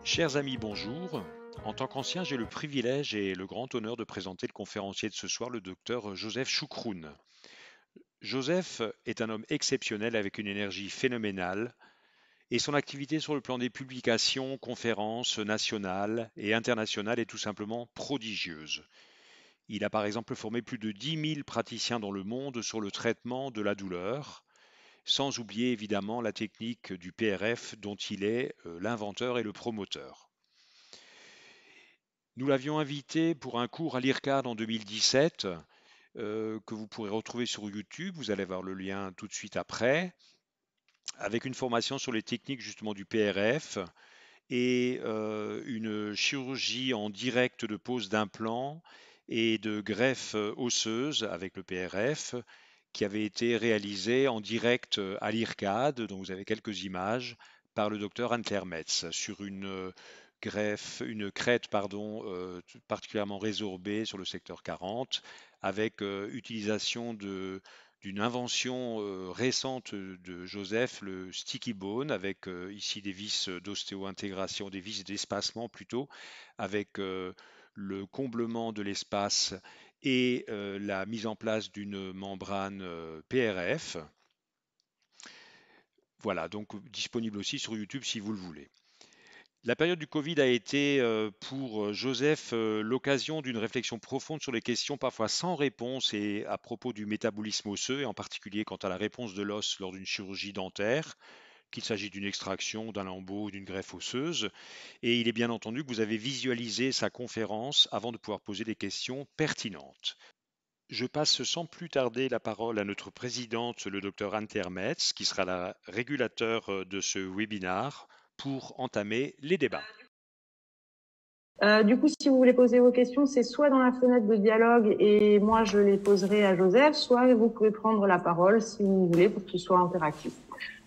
Chers amis, bonjour. En tant qu'ancien, j'ai le privilège et le grand honneur de présenter le conférencier de ce soir, le docteur Joseph Choukroun. Joseph est un homme exceptionnel avec une énergie phénoménale et son activité sur le plan des publications, conférences nationales et internationales est tout simplement prodigieuse. Il a par exemple formé plus de 10 000 praticiens dans le monde sur le traitement de la douleur, sans oublier évidemment la technique du PRF dont il est l'inventeur et le promoteur. Nous l'avions invité pour un cours à l'IRCAD en 2017, que vous pourrez retrouver sur YouTube. Vous allez voir le lien tout de suite après, avec une formation sur les techniques justement du PRF et une chirurgie en direct de pose d'implants et de greffe osseuse avec le PRF qui avait été réalisée en direct à l'IRCAD, dont vous avez quelques images, par le docteur Anne-Claire Metz sur une crête particulièrement résorbée sur le secteur 40, avec utilisation d'une invention récente de Joseph, le sticky bone, avec ici des vis d'ostéo-intégration, des vis d'espacement plutôt, avec le comblement de l'espace et la mise en place d'une membrane PRF. Voilà, donc disponible aussi sur YouTube si vous le voulez. La période du Covid a été pour Joseph l'occasion d'une réflexion profonde sur les questions parfois sans réponse et à propos du métabolisme osseux, et en particulier quant à la réponse de l'os lors d'une chirurgie dentaire, qu'il s'agit d'une extraction, d'un lambeau ou d'une greffe osseuse. Et il est bien entendu que vous avez visualisé sa conférence avant de pouvoir poser des questions pertinentes. Je passe sans plus tarder la parole à notre présidente, le docteur Anne-Claire Metz, qui sera la régulateur de ce webinaire pour entamer les débats. Du coup, si vous voulez poser vos questions, c'est soit dans la fenêtre de dialogue et moi je les poserai à Joseph, soit vous pouvez prendre la parole si vous voulez pour que ce soit interactif.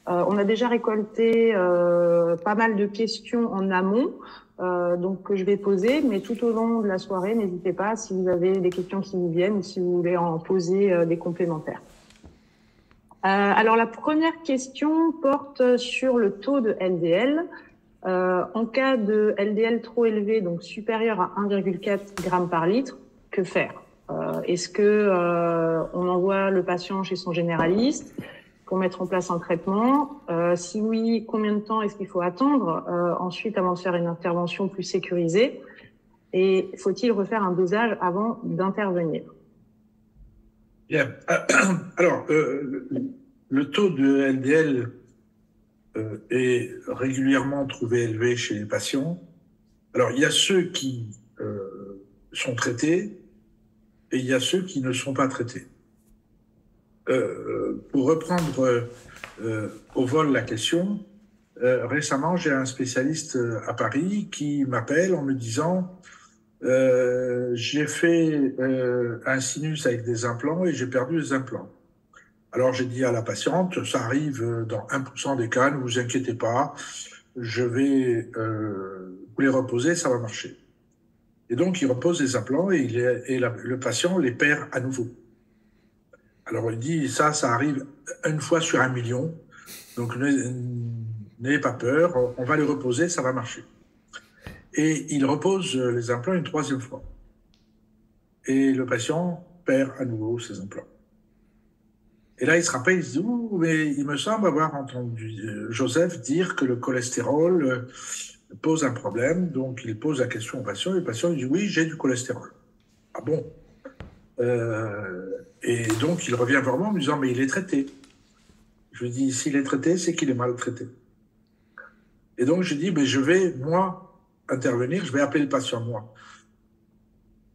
On a déjà récolté pas mal de questions en amont, donc que je vais poser, mais tout au long de la soirée, n'hésitez pas si vous avez des questions qui vous viennent ou si vous voulez en poser des complémentaires. Alors la première question porte sur le taux de LDL. En cas de LDL trop élevé, donc supérieur à 1,4 g par litre, que faire? Est-ce que on envoie le patient chez son généraliste pour mettre en place un traitement? Si oui, combien de temps est-ce qu'il faut attendre ensuite avant de faire une intervention plus sécurisée? Et faut-il refaire un dosage avant d'intervenir? Bien. Alors, le taux de LDL est régulièrement trouvé élevé chez les patients. Alors, il y a ceux qui sont traités et il y a ceux qui ne sont pas traités. Pour reprendre au vol la question, récemment, j'ai un spécialiste à Paris qui m'appelle en me disant j'ai fait un sinus avec des implants et j'ai perdu les implants. Alors j'ai dit à la patiente, ça arrive dans 1% des cas, ne vous inquiétez pas, je vais vous les reposer, ça va marcher. Et donc il repose les implants et le patient les perd à nouveau. Alors il dit, ça arrive une fois sur 1 million, donc n'ayez pas peur, on va les reposer, ça va marcher. Et il repose les implants une 3e fois. Et le patient perd à nouveau ses implants. Et là, il se rappelle, il se dit, ouh, mais il me semble avoir entendu Joseph dire que le cholestérol pose un problème. Donc, il pose la question au patient. Et le patient dit, oui, j'ai du cholestérol. Ah bon? Et donc, il revient vers moi en me disant, mais il est traité. Je lui dis, s'il est traité, c'est qu'il est mal traité. Et donc, je dis, mais je vais, moi, intervenir. Je vais appeler le patient, moi.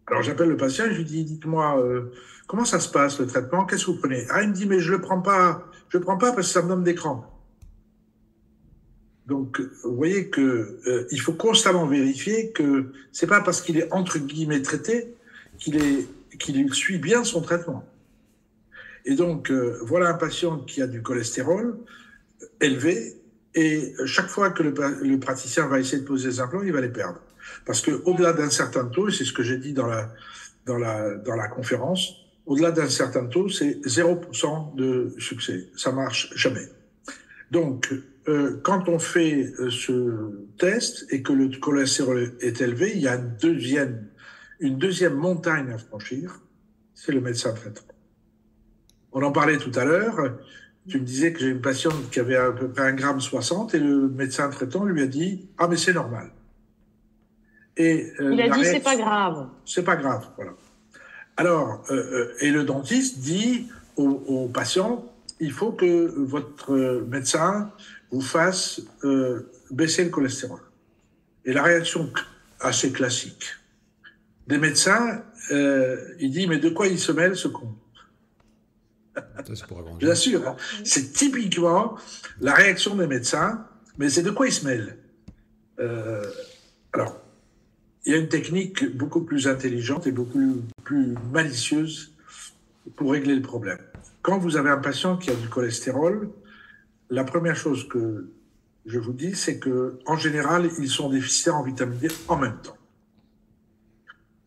Alors, j'appelle le patient et je lui dis, dites-moi, comment ça se passe, le traitement? Qu'est-ce que vous prenez? Ah, il me dit, mais je le prends pas parce que ça me donne des crampes. Donc, vous voyez que il faut constamment vérifier que c'est pas parce qu'il est entre guillemets traité qu'il suit bien son traitement. Et donc, voilà un patient qui a du cholestérol élevé et chaque fois que le praticien va essayer de poser des implants, il va les perdre. Parce que au-delà d'un certain taux, et c'est ce que j'ai dit dans la conférence, au-delà d'un certain taux, c'est 0% de succès. Ça marche jamais. Donc, quand on fait ce test et que le cholestérol est élevé, il y a une deuxième montagne à franchir, c'est le médecin traitant. On en parlait tout à l'heure. Tu me disais que j'ai une patiente qui avait à peu près 1,60 g et le médecin traitant lui a dit « Ah, mais c'est normal ». Et il a dit « C'est pas grave ». C'est pas grave, voilà. Alors, et le dentiste dit au patient « Il faut que votre médecin vous fasse baisser le cholestérol ». Et la réaction assez classique des médecins, il dit « Mais de quoi il se mêle, ce con ?» Bien sûr, hein. C'est typiquement la réaction des médecins, mais c'est de quoi ils se mêlent. Alors, il y a une technique beaucoup plus intelligente et beaucoup plus malicieuse pour régler le problème. Quand vous avez un patient qui a du cholestérol, la première chose que je vous dis, c'est que en général, ils sont déficitaires en vitamine D en même temps.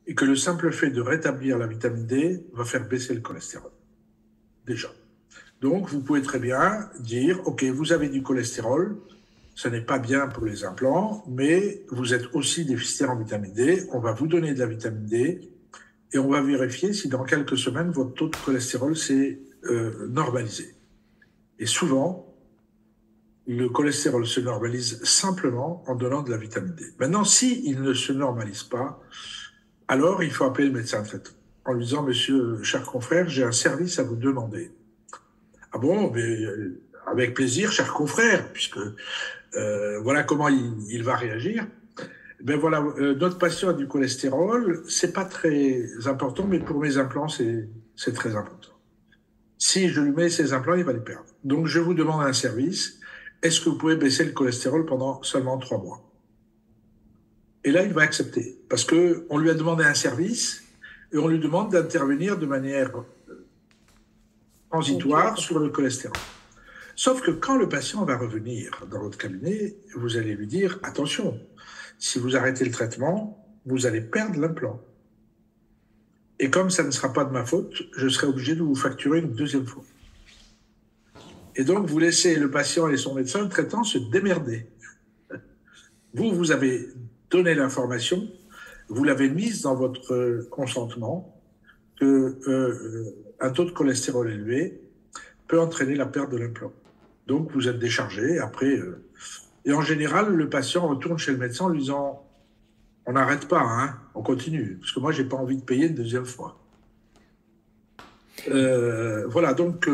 Et que le simple fait de rétablir la vitamine D va faire baisser le cholestérol. Déjà. Donc, vous pouvez très bien dire, OK, vous avez du cholestérol, ce n'est pas bien pour les implants, mais vous êtes aussi déficitaire en vitamine D, on va vous donner de la vitamine D et on va vérifier si dans quelques semaines, votre taux de cholestérol s'est normalisé. Et souvent, le cholestérol se normalise simplement en donnant de la vitamine D. Maintenant, s'il ne se normalise pas, alors il faut appeler le médecin traitant en lui disant « Monsieur, cher confrère, j'ai un service à vous demander. » Ah bon, mais avec plaisir, cher confrère, puisque voilà comment il va réagir. Ben voilà, notre patient a du cholestérol, c'est pas très important, mais pour mes implants, c'est très important. Si je lui mets ces implants, il va les perdre. Donc je vous demande un service. Est-ce que vous pouvez baisser le cholestérol pendant seulement 3 mois? Et là, il va accepter, parce que on lui a demandé un service et on lui demande d'intervenir de manière transitoire sur le cholestérol. Sauf que quand le patient va revenir dans votre cabinet, vous allez lui dire « Attention, si vous arrêtez le traitement, vous allez perdre l'implant. Et comme ça ne sera pas de ma faute, je serai obligé de vous facturer une deuxième fois. » Et donc, vous laissez le patient et son médecin traitant se démerder. Vous avez donné l'information, vous l'avez mise dans votre consentement que un taux de cholestérol élevé peut entraîner la perte de l'implant. Donc, vous êtes déchargé. Après, et en général, le patient retourne chez le médecin en lui disant « On n'arrête pas, hein, on continue, parce que moi, j'ai pas envie de payer une deuxième fois. » Voilà, donc,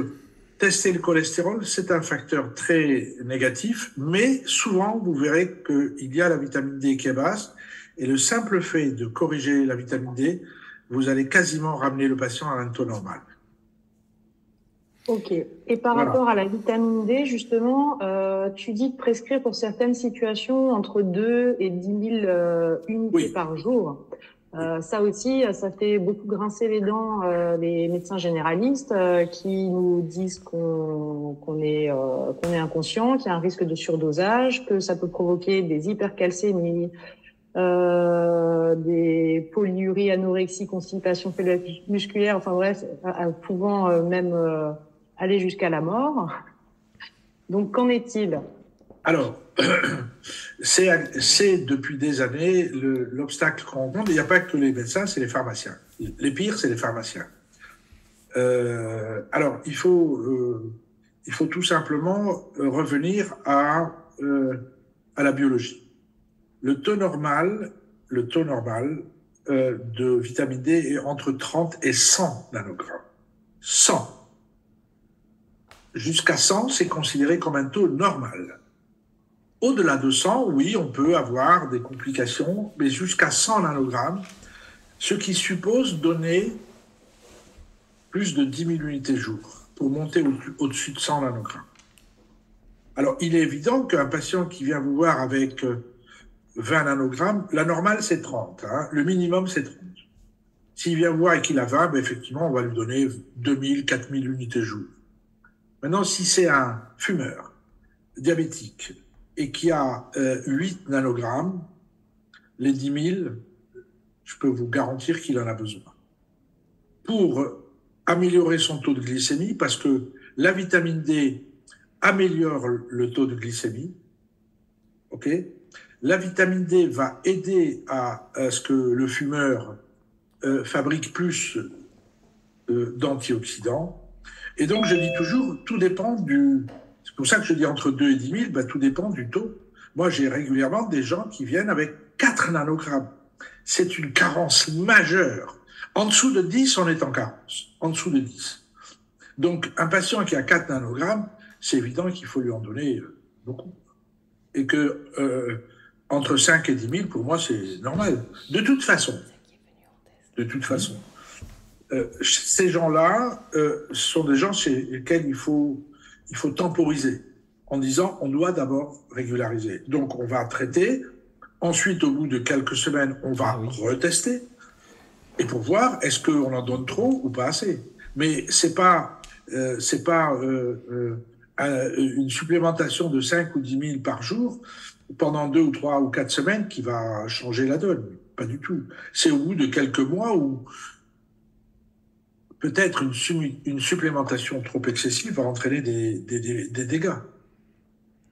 tester le cholestérol, c'est un facteur très négatif, mais souvent, vous verrez qu'il y a la vitamine D qui est basse, et le simple fait de corriger la vitamine D, vous allez quasiment ramener le patient à un taux normal. Ok. Et par rapport à la vitamine D, justement, tu dis de prescrire pour certaines situations entre 2 et 10 000 unités par jour. Ça aussi, ça fait beaucoup grincer les dents les médecins généralistes qui nous disent qu'on est inconscient, qu'il y a un risque de surdosage, que ça peut provoquer des hypercalcémies, des polyuries, anorexie, constipation musculaire, enfin bref, pouvant même aller jusqu'à la mort. Donc, qu'en est-il? Alors, c'est depuis des années l'obstacle qu'on rencontre. Il n'y a pas que les médecins, c'est les pharmaciens. Les pires, c'est les pharmaciens. Alors, il faut tout simplement revenir à la biologie. Le taux normal de vitamine D est entre 30 et 100 nanogrammes. 100. Jusqu'à 100, c'est considéré comme un taux normal. Au-delà de 100, oui, on peut avoir des complications, mais jusqu'à 100 nanogrammes, ce qui suppose donner plus de 10 000 unités jour pour monter au-dessus de 100 nanogrammes. Alors, il est évident qu'un patient qui vient vous voir avec 20 nanogrammes, la normale, c'est 30. Hein, le minimum, c'est 30. S'il vient vous voir et qu'il a 20, ben effectivement, on va lui donner 2000, 4000 unités jour. Maintenant, si c'est un fumeur diabétique et qui a 8 nanogrammes, les 10 000, je peux vous garantir qu'il en a besoin. Pour améliorer son taux de glycémie, parce que la vitamine D améliore le taux de glycémie. Ok. La vitamine D va aider à ce que le fumeur fabrique plus d'antioxydants. Et donc, je dis toujours, tout dépend du... C'est pour ça que je dis entre 2 et 10 000, ben, tout dépend du taux. Moi, j'ai régulièrement des gens qui viennent avec 4 nanogrammes. C'est une carence majeure. En dessous de 10, on est en carence. En dessous de 10. Donc, un patient qui a 4 nanogrammes, c'est évident qu'il faut lui en donner beaucoup. Et que entre 5 et 10 000, pour moi, c'est normal. De toute façon. De toute façon. Ces gens-là sont des gens chez lesquels il faut temporiser en disant on doit d'abord régulariser. Donc, on va traiter. Ensuite, au bout de quelques semaines, on va retester. Et pour voir, est-ce qu'on en donne trop ou pas assez. Mais c'est pas une supplémentation de 5 ou 10 000 par jour pendant 2 ou 3 ou 4 semaines qui va changer la donne. Pas du tout. C'est au bout de quelques mois où peut-être une supplémentation trop excessive va entraîner des dégâts.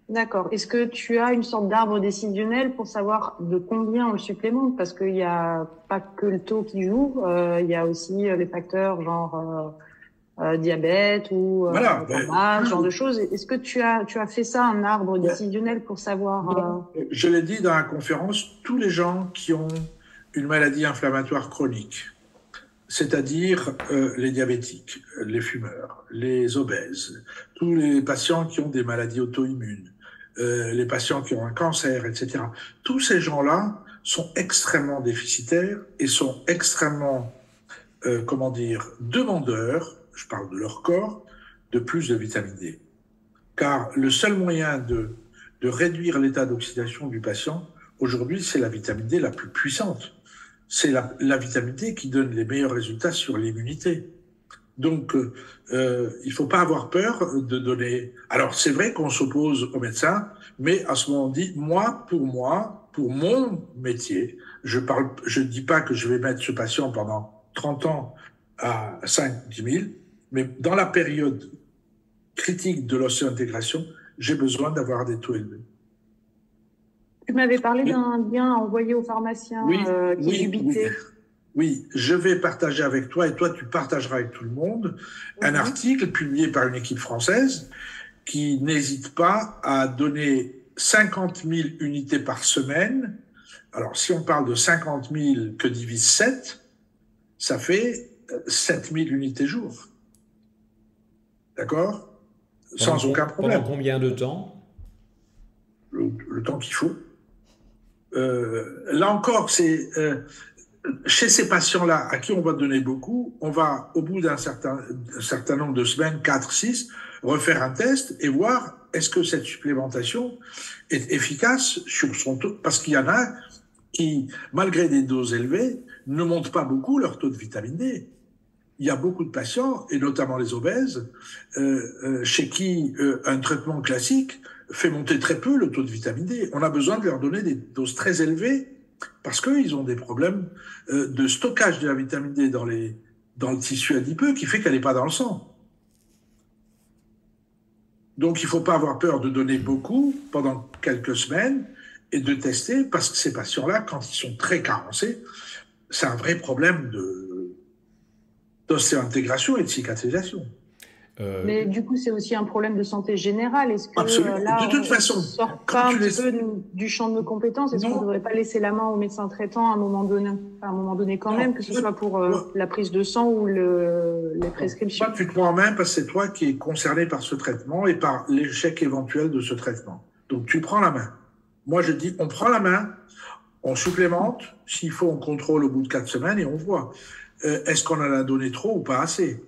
D'accord. Est-ce que tu as une sorte d'arbre décisionnel pour savoir de combien on le supplémente? Parce qu'il n'y a pas que le taux qui joue, il y a aussi les facteurs genre diabète ou voilà, tabac, ce genre de choses. Est-ce que tu as fait ça, un arbre décisionnel pour savoir Je l'ai dit dans la conférence, tous les gens qui ont une maladie inflammatoire chronique, c'est-à-dire les diabétiques, les fumeurs, les obèses, tous les patients qui ont des maladies auto-immunes, les patients qui ont un cancer, etc. Tous ces gens-là sont extrêmement déficitaires et sont extrêmement, demandeurs, je parle de leur corps, de plus de vitamine D. Car le seul moyen de réduire l'état d'oxydation du patient, aujourd'hui, c'est la vitamine D la plus puissante. C'est la vitamine D qui donne les meilleurs résultats sur l'immunité. Donc, il ne faut pas avoir peur de donner... Alors, c'est vrai qu'on s'oppose aux médecins, mais à ce moment, on dit, pour mon métier, je ne dis pas que je vais mettre ce patient pendant 30 ans à 5-10 000, mais dans la période critique de l'osséo-intégration, j'ai besoin d'avoir des taux élevés. Tu m'avais parlé d'un lien envoyé aux pharmaciens qui dubitait. Oui, je vais partager avec toi, et toi tu partageras avec tout le monde, un article publié par une équipe française qui n'hésite pas à donner 50 000 unités par semaine. Alors, si on parle de 50 000 que divise 7, ça fait 7 000 unités jour. D'accord? Sans aucun problème. Pendant combien de temps? Le temps qu'il faut. Là encore, c'est chez ces patients-là à qui on va donner beaucoup, on va, au bout d'un certain nombre de semaines, 4, 6, refaire un test et voir est-ce que cette supplémentation est efficace sur son taux. Parce qu'il y en a qui, malgré des doses élevées, ne montent pas beaucoup leur taux de vitamine D. Il y a beaucoup de patients, et notamment les obèses, chez qui un traitement classique fait monter très peu le taux de vitamine D. On a besoin de leur donner des doses très élevées parce qu'ils ont des problèmes de stockage de la vitamine D dans le tissu adipeux qui fait qu'elle n'est pas dans le sang. Donc il ne faut pas avoir peur de donner beaucoup pendant quelques semaines et de tester parce que ces patients-là, quand ils sont très carencés, c'est un vrai problème d'osséo-intégration et de cicatrisation. Mais du coup, c'est aussi un problème de santé générale. Est-ce que là, de toute façon, on sort pas un petit peu du champ de nos compétences? Est-ce qu'on ne devrait pas laisser la main au médecin traitant à un moment donné quand même, que ce soit pour la prise de sang ou les prescriptions? Toi, tu te prends en main parce que c'est toi qui es concerné par ce traitement et par l'échec éventuel de ce traitement. Donc, tu prends la main. Moi, je dis, on prend la main, on supplémente. S'il faut, on contrôle au bout de 4 semaines et on voit. Est-ce qu'on en a donné trop ou pas assez?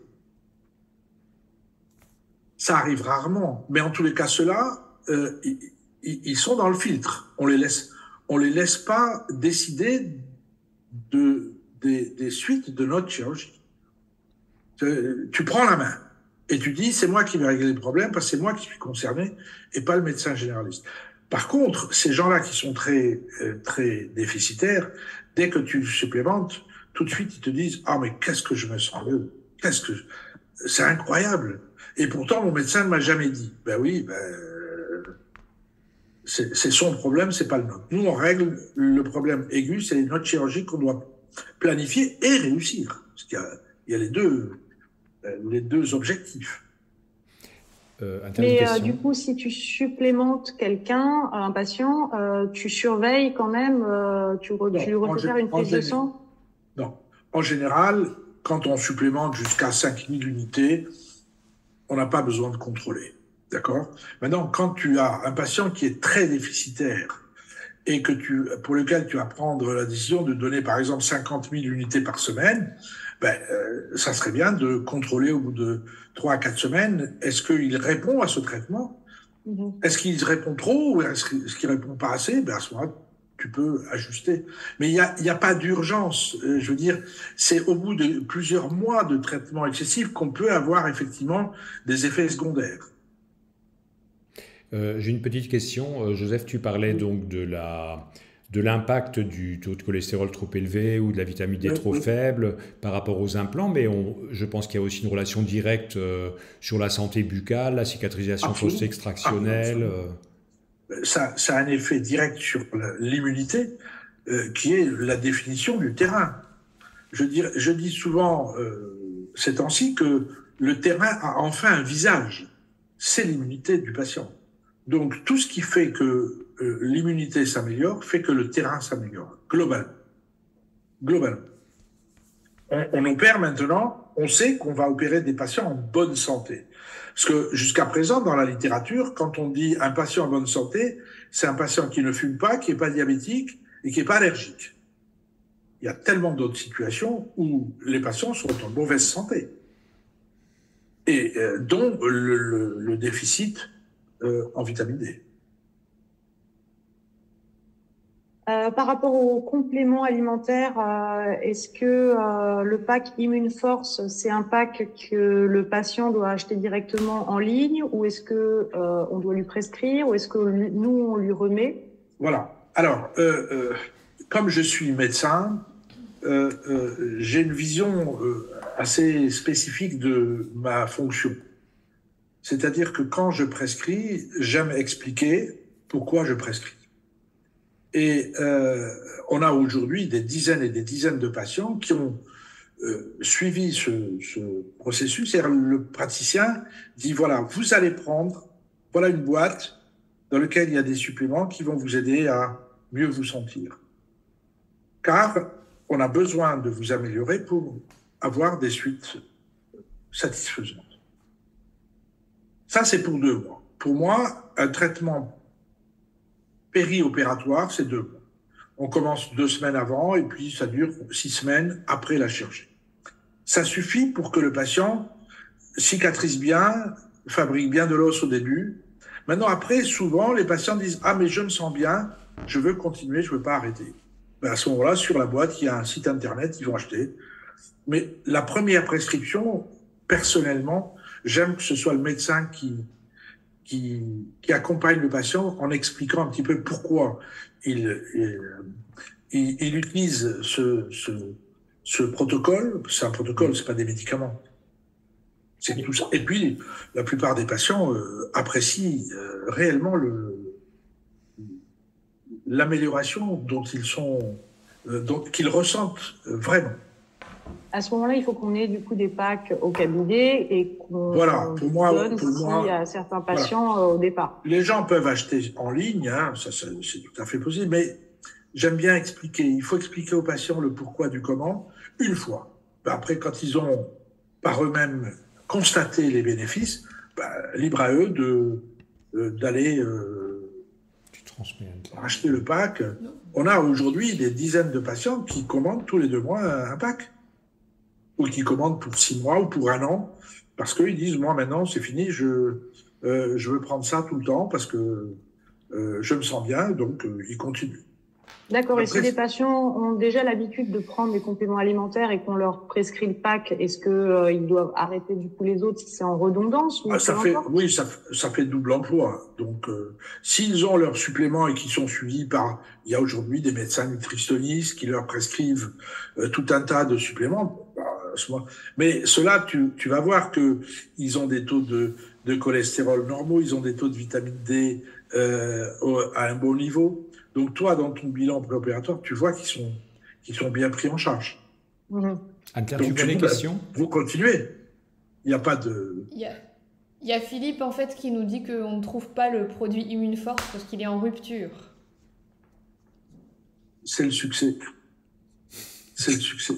Ça arrive rarement, mais en tous les cas, ceux-là, ils sont dans le filtre. On les laisse pas décider des suites de notre chirurgie. Tu prends la main et tu dis, c'est moi qui vais régler le problème parce que c'est moi qui suis concerné et pas le médecin généraliste. Par contre, ces gens-là qui sont très, très déficitaires, dès que tu supplémentes, tout de suite, ils te disent, ah, mais qu'est-ce que je me sens mieux? C'est incroyable. Et pourtant, mon médecin ne m'a jamais dit. Ben oui, c'est son problème, c'est pas le nôtre. Nous, on règle le problème aigu, c'est notre chirurgie qu'on doit planifier et réussir. Parce qu'il y a les deux objectifs. Mais du coup, si tu supplémentes quelqu'un, un patient, tu surveilles quand même, tu refais faire une prise de sang? Non. En général, quand on supplémente jusqu'à 5000 unités, on n'a pas besoin de contrôler. D'accord? Maintenant, quand tu as un patient qui est très déficitaire et pour lequel tu vas prendre la décision de donner, par exemple, 50 000 unités par semaine, ça serait bien de contrôler au bout de 3 à 4 semaines, est-ce qu'il répond à ce traitement? Est-ce qu'il répond trop ou est-ce qu'il répond pas assez? À ce moment-là, tu peux ajuster. Mais il y a pas d'urgence. Je veux dire, c'est au bout de plusieurs mois de traitement excessif qu'on peut avoir effectivement des effets secondaires. J'ai une petite question. Joseph, tu parlais donc de l'impact du taux de cholestérol trop élevé ou de la vitamine D trop faible par rapport aux implants, mais je pense qu'il y a aussi une relation directe sur la santé buccale, la cicatrisation post-extractionnelle. Ça a un effet direct sur l'immunité, qui est la définition du terrain. Je dis souvent ces temps-ci que le terrain a enfin un visage. C'est l'immunité du patient. Donc, tout ce qui fait que l'immunité s'améliore fait que le terrain s'améliore, globalement. On opère maintenant, on sait qu'on va opérer des patients en bonne santé. Parce que jusqu'à présent, dans la littérature, quand on dit un patient en bonne santé, c'est un patient qui ne fume pas, qui n'est pas diabétique et qui n'est pas allergique. Il y a tellement d'autres situations où les patients sont en mauvaise santé. Et dont le déficit en vitamine D. Par rapport aux compléments alimentaires, est-ce que le pack Immune Force, c'est un pack que le patient doit acheter directement en ligne ou est-ce que on doit lui prescrire ou est-ce que nous on lui remet? Voilà. Alors, comme je suis médecin, j'ai une vision assez spécifique de ma fonction. C'est-à-dire que quand je prescris, j'aime expliquer pourquoi je prescris. Et on a aujourd'hui des dizaines et des dizaines de patients qui ont suivi ce processus. C'est-à-dire le praticien dit, voilà, vous allez prendre, voilà une boîte dans laquelle il y a des suppléments qui vont vous aider à mieux vous sentir. Car on a besoin de vous améliorer pour avoir des suites satisfaisantes. Ça, c'est pour 2 mois. Pour moi, un traitement périopératoire, c'est 2 mois. On commence 2 semaines avant et puis ça dure 6 semaines après la chirurgie. Ça suffit pour que le patient cicatrise bien, fabrique bien de l'os au début. Maintenant, après, souvent, les patients disent « Ah, mais je me sens bien, je veux continuer, je veux pas arrêter. » À ce moment-là, sur la boîte, il y a un site internet, ils vont acheter. Mais la première prescription, personnellement, j'aime que ce soit le médecin qui accompagne le patient en expliquant un petit peu pourquoi il utilise ce protocole. C'est un protocole, c'est pas des médicaments. C'est tout ça. Et puis, la plupart des patients apprécient réellement l'amélioration qu'ils ressentent vraiment. À ce moment-là, il faut qu'on ait du coup des packs au cabinet et qu'on donne aussi à certains patients au départ. Les gens peuvent acheter en ligne, hein, ça c'est tout à fait possible, mais j'aime bien expliquer. Il faut expliquer aux patients le pourquoi du comment une fois. Après, quand ils ont par eux-mêmes constaté les bénéfices, libre à eux d'aller acheter le pack. On a aujourd'hui des dizaines de patients qui commandent tous les 2 mois un pack. Ou qui commandent pour 6 mois ou pour 1 an, parce qu'ils disent, moi maintenant c'est fini, je veux prendre ça tout le temps parce que je me sens bien, donc ils continuent. D'accord, et si les patients ont déjà l'habitude de prendre des compléments alimentaires et qu'on leur prescrit le pack, est-ce qu'ils doivent arrêter du coup les autres si c'est en redondance ou ça fait double emploi. Donc s'ils ont leurs suppléments et qu'ils sont suivis il y a aujourd'hui des médecins nutritionnistes qui leur prescrivent tout un tas de suppléments, Mais ceux-là, tu vas voir qu'ils ont des taux de cholestérol normaux, ils ont des taux de vitamine D à un bon niveau. Donc toi, dans ton bilan préopératoire, tu vois qu'ils sont bien pris en charge. Anne-Claire, Donc tu vois les questions? vous continuez. Il n'y a pas de... Il y a Philippe en fait qui nous dit qu'on ne trouve pas le produit Immuneforce parce qu'il est en rupture. C'est le succès. C'est le succès.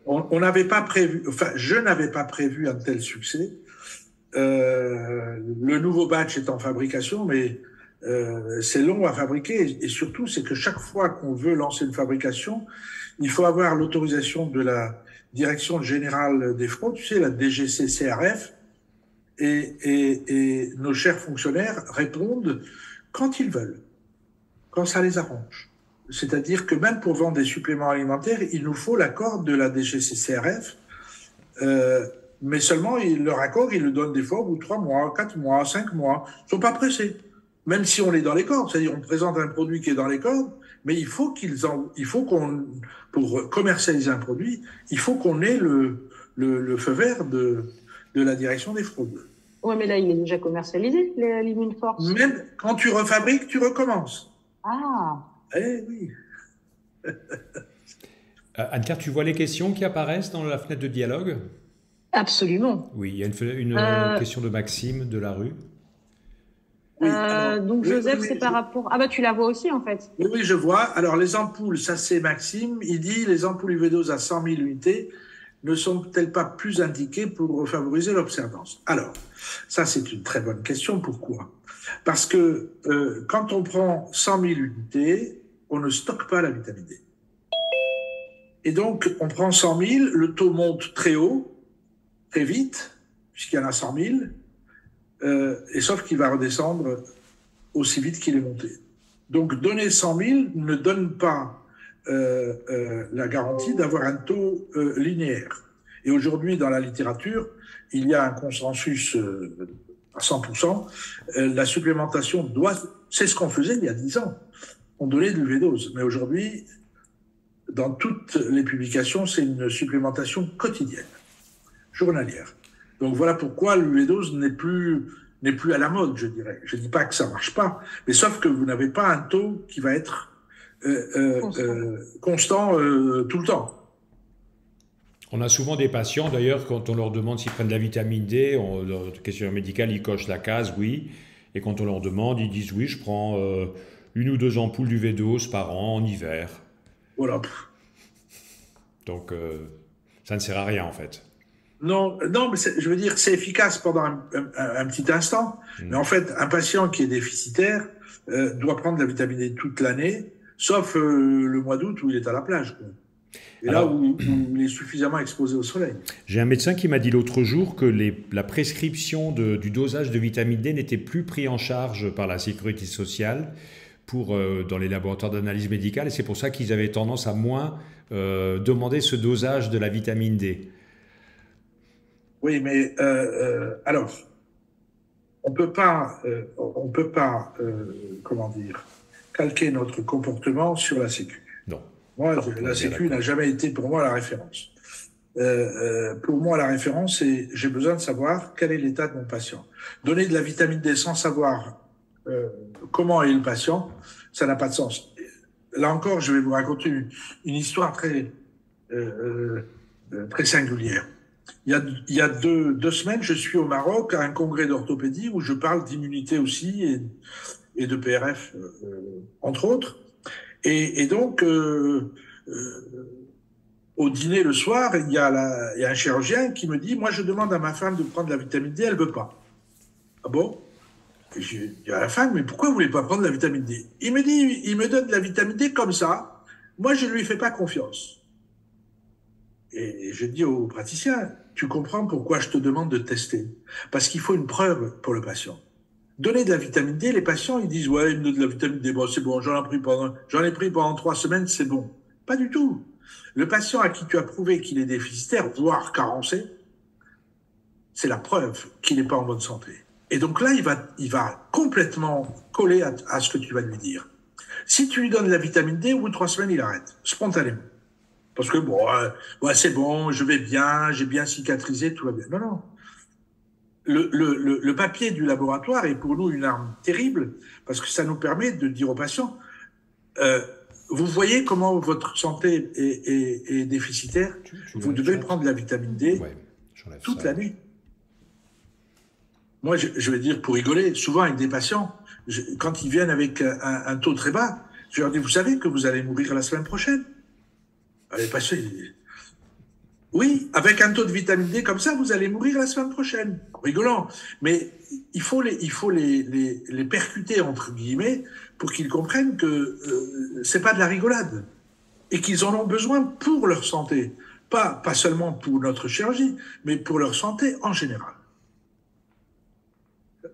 On n'avait pas prévu, enfin, je n'avais pas prévu un tel succès. Le nouveau batch est en fabrication, mais c'est long à fabriquer. Et surtout, c'est que chaque fois qu'on veut lancer une fabrication, il faut avoir l'autorisation de la Direction générale des fraudes, tu sais, la DGCCRF, et nos chers fonctionnaires répondent quand ils veulent, quand ça les arrange. C'est-à-dire que même pour vendre des suppléments alimentaires, il nous faut l'accord de la DGCCRF, mais seulement leur accord, ils le donnent des fois au bout de 3 mois, 4 mois, 5 mois. Ils ne sont pas pressés, même si on est dans les cordes. C'est-à-dire on présente un produit qui est dans les cordes, mais il faut pour commercialiser un produit, il faut qu'on ait le feu vert de la direction des fraudes. Ouais, mais là, il est déjà commercialisé, l'Immuneforce. Même quand tu refabriques, tu recommences. Ah. Eh oui. Anne-Claire, tu vois les questions qui apparaissent dans la fenêtre de dialogue? Absolument. Oui, il y a une question de Maxime de la rue. Oui, donc Joseph, c'est par rapport... Ah bah tu la vois aussi en fait. Oui, je vois. Alors les ampoules, ça c'est Maxime. Il dit les ampoules UV-dose à 100 000 unités ne sont-elles pas plus indiquées pour favoriser l'observance? Alors, ça c'est une très bonne question. Pourquoi? Parce que quand on prend 100 000 unités, on ne stocke pas la vitamine D. Et donc, on prend 100 000, le taux monte très haut, très vite, puisqu'il y en a 100 000, et sauf qu'il va redescendre aussi vite qu'il est monté. Donc, donner 100 000 ne donne pas la garantie d'avoir un taux linéaire. Et aujourd'hui, dans la littérature, il y a un consensus à 100%. La supplémentation c'est ce qu'on faisait il y a 10 ans. On donnait de l'UV-dose. Mais aujourd'hui, dans toutes les publications, c'est une supplémentation quotidienne, journalière. Donc voilà pourquoi l'UV-dose n'est plus à la mode, je dirais. Je ne dis pas que ça marche pas, mais sauf que vous n'avez pas un taux qui va être constant tout le temps. On a souvent des patients, d'ailleurs, quand on leur demande s'ils prennent de la vitamine D, dans le questionnaire médical, ils cochent la case, oui. Et quand on leur demande, ils disent, oui, je prends 1 ou 2 ampoules d'UV-dose par an en hiver. Voilà. Donc, ça ne sert à rien, en fait. Non, mais je veux dire, c'est efficace pendant un petit instant. Mais en fait, un patient qui est déficitaire doit prendre de la vitamine D toute l'année, sauf le mois d'août où il est à la plage, quoi. Et alors, là où il est suffisamment exposé au soleil. J'ai un médecin qui m'a dit l'autre jour que la prescription du dosage de vitamine D n'était plus pris en charge par la sécurité sociale dans les laboratoires d'analyse médicale, et c'est pour ça qu'ils avaient tendance à moins demander ce dosage de la vitamine D. Oui, mais alors, on peut pas, comment dire, calquer notre comportement sur la Sécu. Non. Moi, la Sécu n'a jamais été pour moi la référence. Pour moi, la référence, c'est j'ai besoin de savoir quel est l'état de mon patient. Donner de la vitamine D sans savoir comment est le patient, ça n'a pas de sens. Là encore, je vais vous raconter une histoire très singulière. Il y a deux semaines, je suis au Maroc à un congrès d'orthopédie où je parle d'immunité aussi et de PRF, entre autres. Et donc, au dîner le soir, il y a un chirurgien qui me dit, moi je demande à ma femme de prendre la vitamine D, elle veut pas. Ah bon? Et je dis à la femme, mais pourquoi vous voulez pas prendre la vitamine D? Il me dit, il me donne de la vitamine D comme ça, moi je ne lui fais pas confiance. Et je dis au praticien, tu comprends pourquoi je te demande de tester? Parce qu'il faut une preuve pour le patient. Donner de la vitamine D, les patients, ils disent, ouais, il me donne de la vitamine D, bon, c'est bon, j'en ai pris pendant 3 semaines, c'est bon. Pas du tout. Le patient à qui tu as prouvé qu'il est déficitaire, voire carencé, c'est la preuve qu'il n'est pas en bonne santé. Et donc là, il va complètement coller à ce que tu vas lui dire. Si tu lui donnes de la vitamine D, au bout de 3 semaines, il arrête, spontanément. Parce que, bon, ouais, c'est bon, je vais bien, j'ai bien cicatrisé, tout va bien. Non, non. Le papier du laboratoire est pour nous une arme terrible parce que ça nous permet de dire aux patients, vous voyez comment votre santé est déficitaire, vous devez prendre de la vitamine D toute l'année. Moi, je vais dire pour rigoler, souvent avec des patients, quand ils viennent avec un taux très bas, je leur dis, vous savez que vous allez mourir la semaine prochaine. Les patients, ils disent, oui, avec un taux de vitamine D comme ça, vous allez mourir la semaine prochaine. Rigolant. Mais il faut les percuter, entre guillemets, pour qu'ils comprennent que c'est pas de la rigolade. Et qu'ils en ont besoin pour leur santé. Pas seulement pour notre chirurgie, mais pour leur santé en général.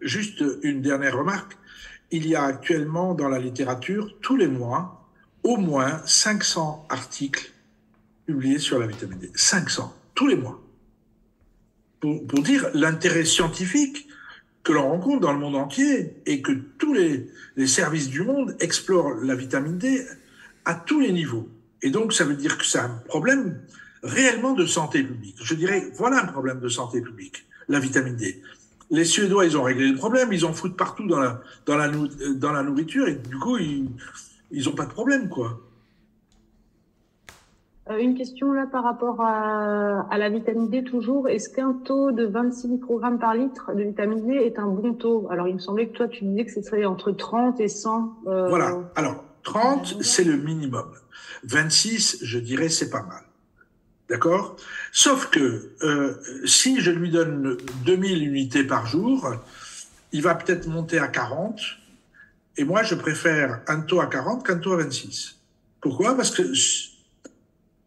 Juste une dernière remarque. Il y a actuellement dans la littérature, tous les mois, au moins 500 articles publiés sur la vitamine D. 500, tous les mois. Pour dire l'intérêt scientifique que l'on rencontre dans le monde entier et que tous les services du monde explorent la vitamine D à tous les niveaux. Et donc, ça veut dire que c'est un problème réellement de santé publique. Je dirais, voilà un problème de santé publique, la vitamine D. Les Suédois, ils ont réglé le problème, ils en foutent partout dans la nourriture et du coup, ils n'ont pas de problème, quoi. Une question là par rapport à la vitamine D toujours. Est-ce qu'un taux de 26 microgrammes par litre de vitamine D est un bon taux? Alors, il me semblait que toi, tu disais que ce serait entre 30 et 100. Voilà. Alors, 30, c'est le minimum. 26, je dirais, c'est pas mal. D'accord? Sauf que si je lui donne 2000 unités par jour, il va peut-être monter à 40. Et moi, je préfère un taux à 40 qu'un taux à 26. Pourquoi? Parce que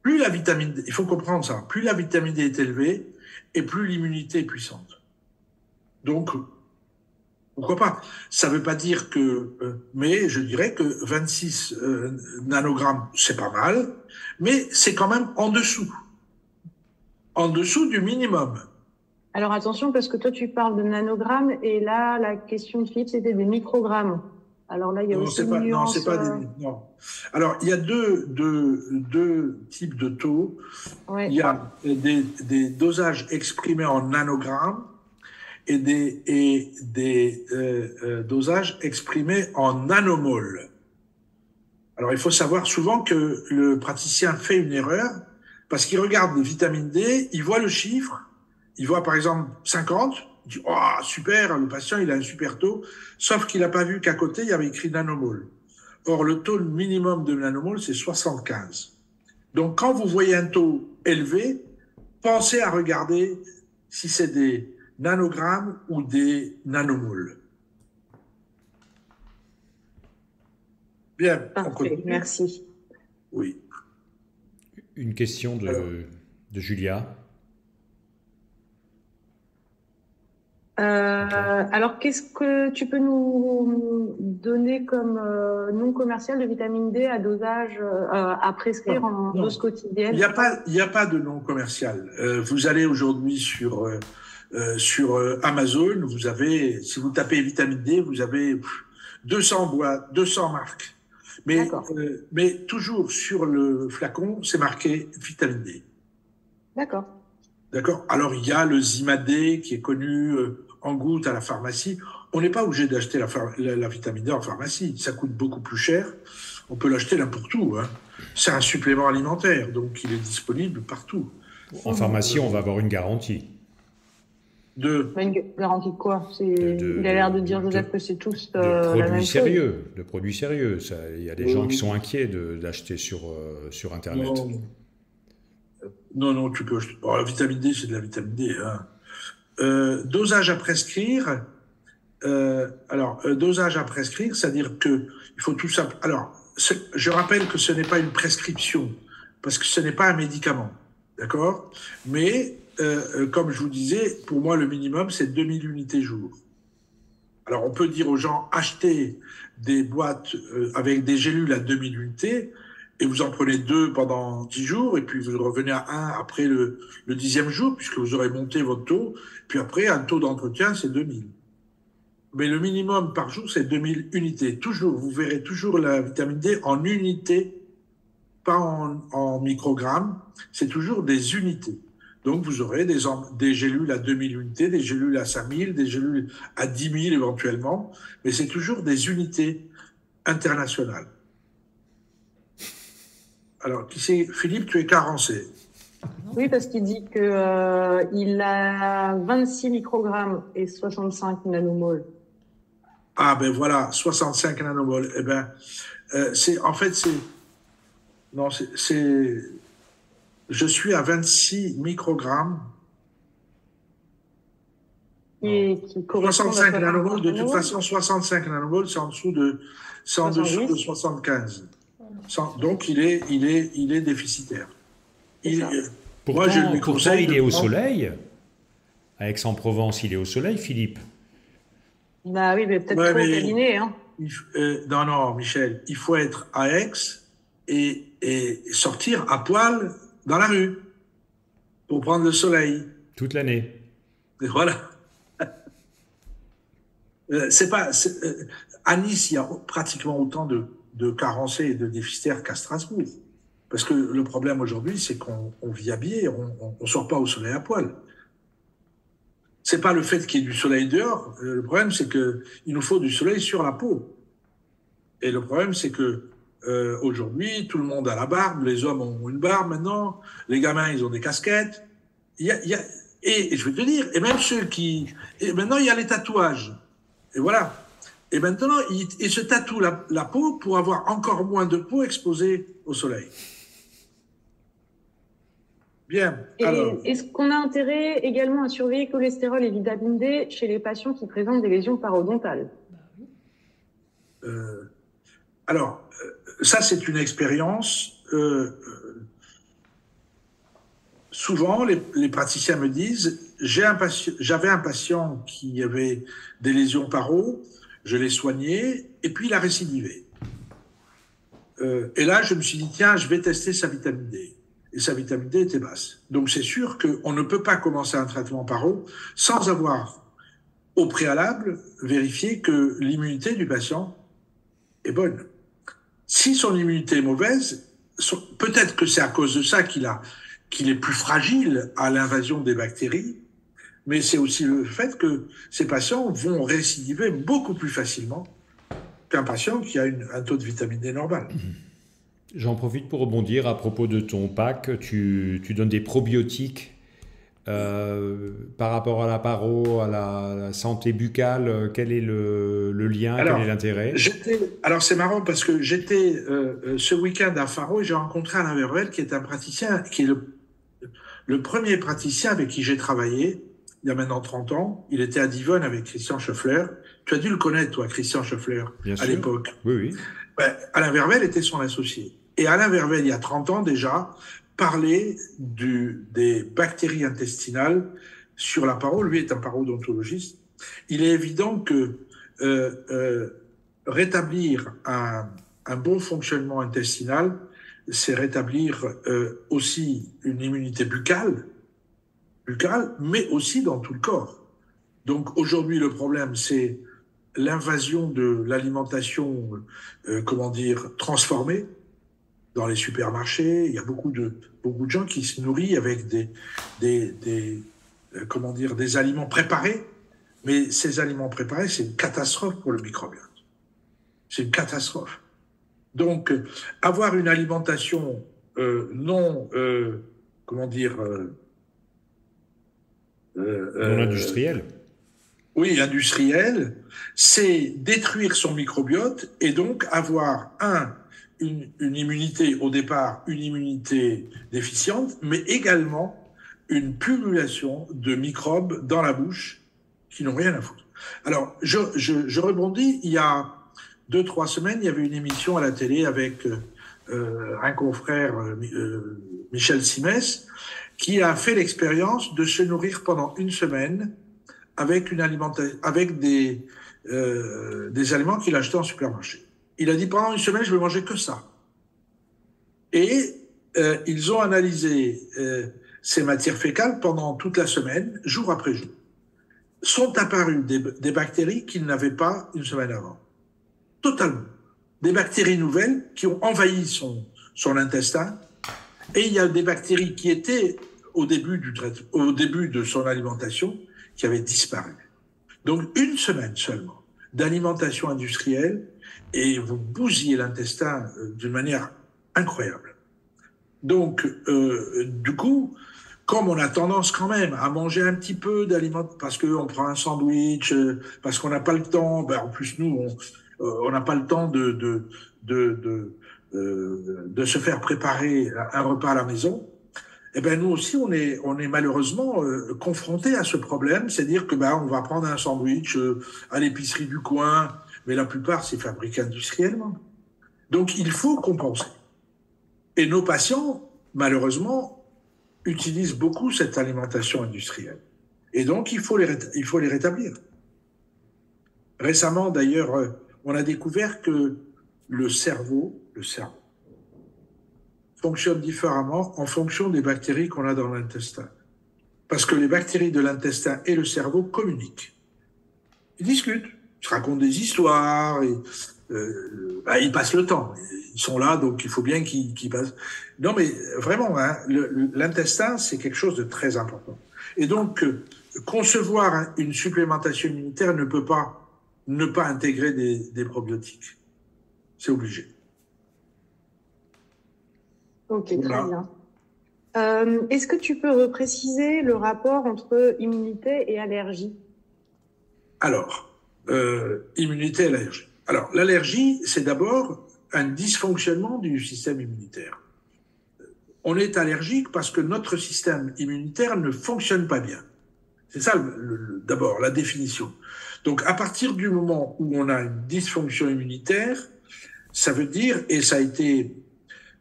plus la vitamine D, il faut comprendre ça, plus la vitamine D est élevée et plus l'immunité est puissante. Donc, pourquoi pas? Ça ne veut pas dire que... mais je dirais que 26 nanogrammes, c'est pas mal, mais c'est quand même en dessous. En dessous du minimum. Alors attention, parce que toi, tu parles de nanogrammes, et là, la question de Philippe, c'était des microgrammes. Alors là, il y a aussi une nuance. Non, c'est pas des... Non. Alors, il y a deux types de taux. Ouais. Il y a des dosages exprimés en nanogrammes et des dosages exprimés en nanomoles. Alors, il faut savoir souvent que le praticien fait une erreur parce qu'il regarde le vitamine D, il voit le chiffre, il voit par exemple 50, il dit « Oh, super, le patient, il a un super taux », sauf qu'il n'a pas vu qu'à côté, il y avait écrit nanomole. Or, le taux minimum de nanomole, c'est 75. Donc, quand vous voyez un taux élevé, pensez à regarder si c'est des nanogrammes ou des nanomoles. Bien, parfait, merci. Oui. Une question de Julia. Alors, qu'est-ce que tu peux nous donner comme nom commercial de vitamine D à dosage à prescrire en dose quotidienne? Il n'y a pas de nom commercial. Vous allez aujourd'hui sur Amazon, vous avez, si vous tapez vitamine D, vous avez 200 boîtes, 200 marques. Mais toujours sur le flacon, c'est marqué vitamine D. D'accord. D'accord. Alors, il y a le Zimadé qui est connu en gouttes à la pharmacie. On n'est pas obligé d'acheter la vitamine D en pharmacie. Ça coûte beaucoup plus cher. On peut l'acheter n'importe où. Hein. C'est un supplément alimentaire, donc il est disponible partout. En pharmacie, on va avoir une garantie. Une garantie de quoi? Il a l'air de dire, Joseph, que c'est tous la même chose. De produits sérieux. Il y a des gens qui sont inquiets d'acheter sur Internet. Non, tu peux acheter. La vitamine D, c'est de la vitamine D. Hein. Dosage à prescrire. Dosage à prescrire, c'est-à-dire que il faut tout ça. Alors, je rappelle que ce n'est pas une prescription, parce que ce n'est pas un médicament. D'accord? Mais comme je vous disais, pour moi, le minimum, c'est 2000 unités jour. Alors, on peut dire aux gens, achetez des boîtes avec des gélules à 2000 unités, et vous en prenez 2 pendant 10 jours, et puis vous revenez à 1 après le 10e jour, puisque vous aurez monté votre taux, puis après, un taux d'entretien, c'est 2000. Mais le minimum par jour, c'est 2000 unités. Toujours, vous verrez toujours la vitamine D en unités pas en microgrammes, c'est toujours des unités. Donc, vous aurez des gélules à 2000 unités, des gélules à 5000, des gélules à 10 000 éventuellement, mais c'est toujours des unités internationales. Alors, qui c'est? Philippe, tu es carencé. Oui, parce qu'il dit que il a 26 microgrammes et 65 nanomoles. Ah, ben voilà, 65 nanomoles. Eh ben, je suis à 26 microgrammes. Qui correspond 65 à nanomoles, de toute façon, 65 nanomoles, c'est en dessous de 75. Donc, il est déficitaire. Pourtant, il est au soleil. À Aix-en-Provence, il est au soleil, Philippe. Bah oui, mais peut-être trop câliné, hein. Non, Michel, il faut être à Aix et sortir à poil dans la rue pour prendre le soleil. Toute l'année. Et voilà. À Nice, il y a pratiquement autant de carencés et de déficitaires qu'à Strasbourg. Parce que le problème aujourd'hui, c'est qu'on vit habillé, on sort pas au soleil à poil. C'est pas le fait qu'il y ait du soleil dehors. Le problème, c'est que il nous faut du soleil sur la peau. Et le problème, c'est que aujourd'hui, tout le monde a la barbe. Les hommes ont une barbe maintenant. Les gamins, ils ont des casquettes. Et je vais te dire, et même ceux qui... Et maintenant, il y a les tatouages. Et voilà. Et maintenant, ils se tatouent la peau pour avoir encore moins de peau exposée au soleil. Bien. Alors. Est-ce qu'on a intérêt également à surveiller cholestérol et vitamine D chez les patients qui présentent des lésions parodontales? Alors, ça, c'est une expérience. Souvent, les praticiens me disent, j'avais un patient qui avait des lésions paro, je l'ai soigné, et puis il a récidivé. Et là, je me suis dit, tiens, je vais tester sa vitamine D. Et sa vitamine D était basse. Donc, c'est sûr qu'on ne peut pas commencer un traitement paro sans avoir, au préalable, vérifié que l'immunité du patient est bonne. Si son immunité est mauvaise, peut-être que c'est à cause de ça qu'il est plus fragile à l'invasion des bactéries, mais c'est aussi le fait que ces patients vont récidiver beaucoup plus facilement qu'un patient qui a un taux de vitamine D normal. J'en profite pour rebondir à propos de ton pack. Tu donnes des probiotiques par rapport à la paro, à la santé buccale. Quel est le lien, quel est l'intérêt? Alors c'est marrant parce que j'étais ce week-end à Faro et j'ai rencontré Alain Vervel qui est un praticien, qui est le premier praticien avec qui j'ai travaillé il y a maintenant 30 ans. Il était à Divonne avec Christian Scheffler. Tu as dû le connaître, toi, Christian Scheffler, à l'époque. Oui. Alain Vervel était son associé. Et Alain Vervel, il y a 30 ans déjà, parlait des bactéries intestinales sur la paro. Lui est un parodontologiste. Il est évident que rétablir un bon fonctionnement intestinal, c'est rétablir aussi une immunité buccale, mais aussi dans tout le corps. Donc aujourd'hui, le problème, c'est l'invasion de l'alimentation, transformée dans les supermarchés. Il y a beaucoup de gens qui se nourrissent avec des aliments préparés. Mais ces aliments préparés, c'est une catastrophe pour le microbiote. C'est une catastrophe. Donc, avoir une alimentation non industrielle. Oui, industrielle, c'est détruire son microbiote et donc avoir une immunité au départ, une immunité déficiente, mais également une pullulation de microbes dans la bouche qui n'ont rien à foutre. Alors, je rebondis. Il y a 2-3 semaines, il y avait une émission à la télé avec un confrère, Michel Simès, qui a fait l'expérience de se nourrir pendant une semaine avec des aliments qu'il achetait en supermarché. Il a dit pendant une semaine, je vais manger que ça. Et ils ont analysé ces matières fécales pendant toute la semaine, jour après jour. Sont apparues des bactéries qu'il n'avait pas une semaine avant. Totalement. Des bactéries nouvelles qui ont envahi son intestin, et il y a des bactéries qui étaient au début de son alimentation qui avaient disparu. Donc, une semaine seulement d'alimentation industrielle et vous bousillez l'intestin d'une manière incroyable. Donc, du coup, comme on a tendance quand même à manger un petit peu d'aliments, parce qu'on prend un sandwich, parce qu'on n'a pas le temps, ben en plus nous, on n'a pas le temps de se faire préparer un repas à la maison, eh ben nous aussi, on est malheureusement confrontés à ce problème, c'est-à-dire que ben on va prendre un sandwich à l'épicerie du coin, mais la plupart c'est fabriqué industriellement. Donc il faut compenser. Et nos patients, malheureusement, utilisent beaucoup cette alimentation industrielle. Et donc il faut les rétablir. Récemment, d'ailleurs, on a découvert que le cerveau fonctionne différemment en fonction des bactéries qu'on a dans l'intestin. Parce que les bactéries de l'intestin et le cerveau communiquent. Ils discutent, ils se racontent des histoires, et, ils passent le temps. Ils sont là, donc il faut bien qu'ils passent. Non, mais vraiment, hein, l'intestin, c'est quelque chose de très important. Et donc, concevoir une supplémentation immunitaire ne peut pas ne pas intégrer des probiotiques. C'est obligé. Ok, voilà. Très bien. Est-ce que tu peux repréciser le rapport entre immunité et allergie? Alors, immunité et allergie. Alors, l'allergie, c'est d'abord un dysfonctionnement du système immunitaire. On est allergique parce que notre système immunitaire ne fonctionne pas bien. C'est ça, d'abord, la définition. Donc, à partir du moment où on a une dysfonction immunitaire, ça veut dire, et ça a été,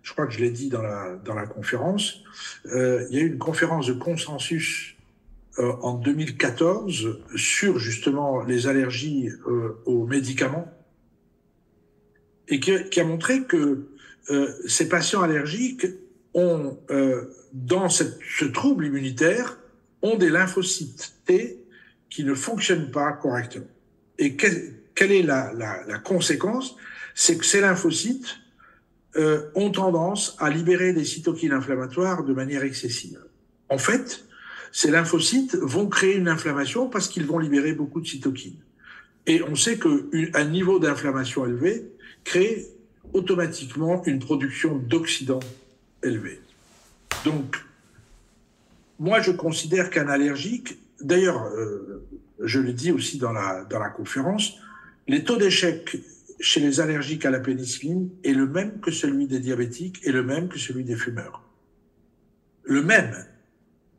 je crois que je l'ai dit dans la conférence, il y a eu une conférence de consensus en 2014 sur justement les allergies aux médicaments et qui a montré que ces patients allergiques ont, dans ce trouble immunitaire, ont des lymphocytes T qui ne fonctionnent pas correctement. Et quelle est la conséquence? C'est que ces lymphocytes ont tendance à libérer des cytokines inflammatoires de manière excessive. En fait, ces lymphocytes vont créer une inflammation parce qu'ils vont libérer beaucoup de cytokines. Et on sait qu'un niveau d'inflammation élevé crée automatiquement une production d'oxydants élevée. Donc, moi, je considère qu'un allergique, d'ailleurs, je l'ai dit aussi dans la conférence, les taux d'échec chez les allergiques à la pénicilline est le même que celui des diabétiques et le même que celui des fumeurs. Le même.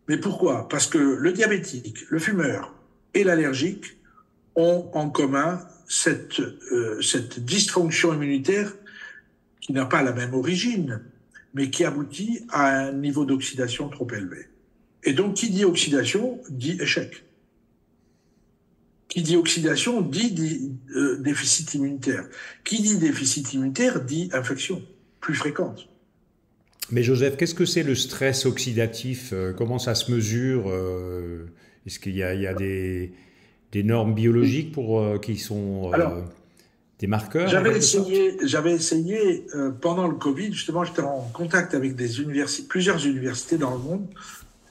Mais pourquoi? Parce que le diabétique, le fumeur et l'allergique ont en commun cette dysfonction immunitaire qui n'a pas la même origine, mais qui aboutit à un niveau d'oxydation trop élevé. Et donc, qui dit oxydation, dit échec. Qui dit oxydation, dit déficit immunitaire. Qui dit déficit immunitaire, dit infection plus fréquente. Mais Joseph, qu'est-ce que c'est le stress oxydatif? Comment ça se mesure? Est-ce qu'il y a des normes biologiques qui sont des marqueurs? J'avais essayé pendant le Covid, justement, j'étais en contact avec plusieurs universités dans le monde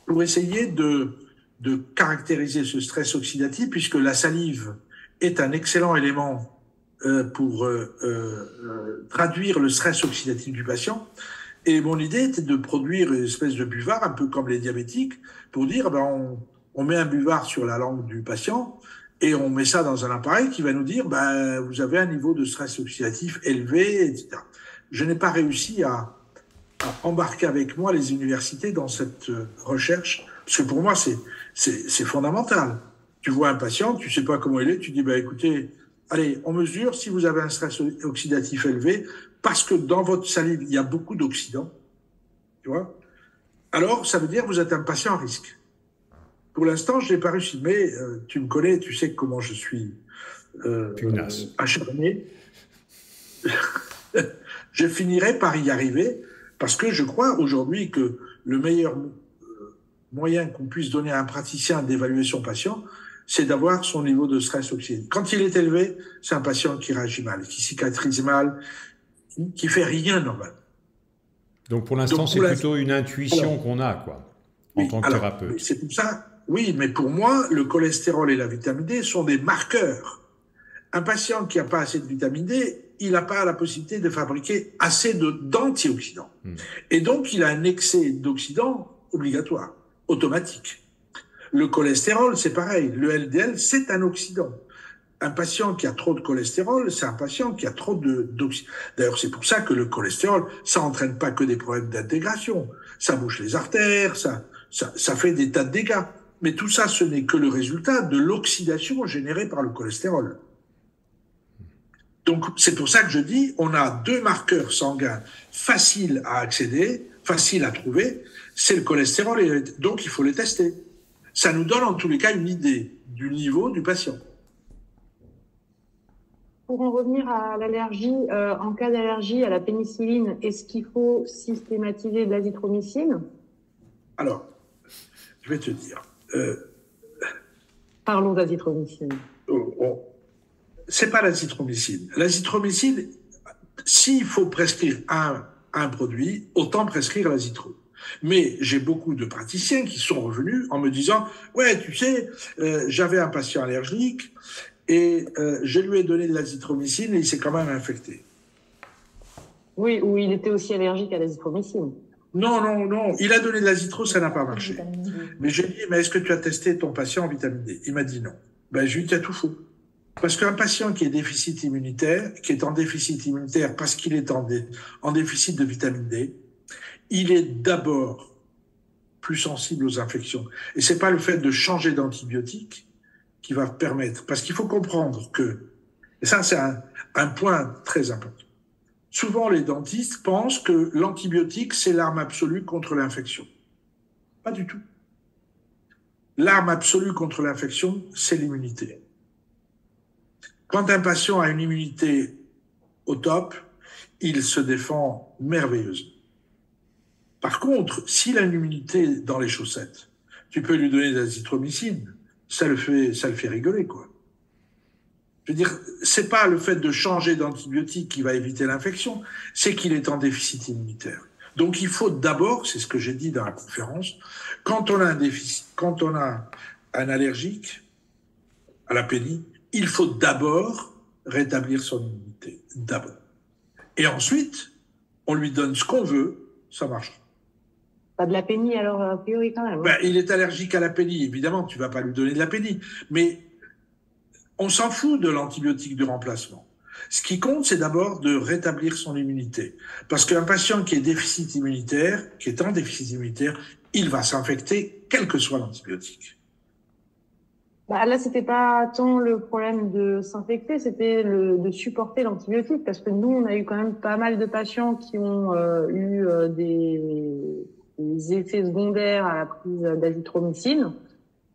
pour essayer de caractériser ce stress oxydatif, puisque la salive est un excellent élément pour traduire le stress oxydatif du patient. Et mon idée était de produire une espèce de buvard, un peu comme les diabétiques, pour dire, on met un buvard sur la langue du patient et on met ça dans un appareil qui va nous dire, vous avez un niveau de stress oxydatif élevé, etc. Je n'ai pas réussi à embarquer avec moi les universités dans cette recherche, parce que pour moi, c'est fondamental. Tu vois un patient, tu sais pas comment il est, tu dis, écoutez, allez, on mesure si vous avez un stress oxydatif élevé, parce que dans votre salive, il y a beaucoup d'oxydants, tu vois. Alors, ça veut dire que vous êtes un patient à risque. Pour l'instant, je n'ai pas réussi, mais tu me connais, tu sais comment je suis acharné. Je finirai par y arriver, parce que je crois aujourd'hui que le meilleur moyen qu'on puisse donner à un praticien d'évaluer son patient, c'est d'avoir son niveau de stress oxydatif. Quand il est élevé, c'est un patient qui réagit mal, qui cicatrise mal, qui fait rien normal. Donc pour l'instant, c'est plutôt une intuition qu'on a, quoi, en tant que thérapeute. C'est pour ça, oui, mais pour moi, le cholestérol et la vitamine D sont des marqueurs. Un patient qui n'a pas assez de vitamine D, il n'a pas la possibilité de fabriquer assez d'antioxydants. Et donc, il a un excès d'oxydants obligatoire, automatique. Le cholestérol, c'est pareil. Le LDL, c'est un oxydant. Un patient qui a trop de cholestérol, c'est un patient qui a trop d'oxydants. D'ailleurs, c'est pour ça que le cholestérol, ça n'entraîne pas que des problèmes d'intégration. Ça bouche les artères, ça fait des tas de dégâts. Mais tout ça, ce n'est que le résultat de l'oxydation générée par le cholestérol. Donc, c'est pour ça que je dis, on a deux marqueurs sanguins faciles à accéder, faciles à trouver, c'est le cholestérol, et donc il faut les tester. Ça nous donne en tous les cas une idée du niveau du patient. Pour en revenir à l'allergie, en cas d'allergie à la pénicilline, est-ce qu'il faut systématiser de l'azithromycine? Alors, je vais te dire. Parlons d'azithromycine. C'est pas l'azithromycine. L'azithromycine, s'il faut prescrire un produit, autant prescrire l'azithro. Mais j'ai beaucoup de praticiens qui sont revenus en me disant « Ouais, tu sais, j'avais un patient allergique et je lui ai donné de l'azithromycine et il s'est quand même infecté. » Oui, ou il était aussi allergique à l'azithromycine. Non. Il a donné de l'azithro, ça n'a pas marché. Mais je lui ai dit « Mais est-ce que tu as testé ton patient en vitamine D ?» Il m'a dit non. Ben, je lui ai dit « Tu as tout faux. » Parce qu'un patient qui est déficit immunitaire, qui est en déficit immunitaire parce qu'il est en déficit de vitamine D, il est d'abord plus sensible aux infections. Et c'est pas le fait de changer d'antibiotique qui va permettre, parce qu'il faut comprendre que, et ça c'est un point très important, souvent les dentistes pensent que l'antibiotique c'est l'arme absolue contre l'infection. Pas du tout. L'arme absolue contre l'infection, c'est l'immunité. Quand un patient a une immunité au top, il se défend merveilleusement. Par contre, s'il a une immunité dans les chaussettes, tu peux lui donner de l'azithromycine, ça le fait rigoler, quoi. Je veux dire, c'est pas le fait de changer d'antibiotique qui va éviter l'infection, c'est qu'il est en déficit immunitaire. Donc il faut d'abord, c'est ce que j'ai dit dans la conférence, quand on a un déficit, quand on a un allergique à la pénie, il faut d'abord rétablir son immunité, d'abord. Et ensuite, on lui donne ce qu'on veut, ça marchera. Pas de la pénie alors, a priori quand même. Ben, il est allergique à la pénie, évidemment, tu vas pas lui donner de la pénie. Mais on s'en fout de l'antibiotique de remplacement. Ce qui compte, c'est d'abord de rétablir son immunité. Parce qu'un patient qui est déficit immunitaire, qui est en déficit immunitaire, il va s'infecter, quel que soit l'antibiotique. Bah là, c'était pas tant le problème de s'infecter, c'était de supporter l'antibiotique, parce que nous, on a eu quand même pas mal de patients qui ont eu des effets secondaires à la prise d'azithromycine.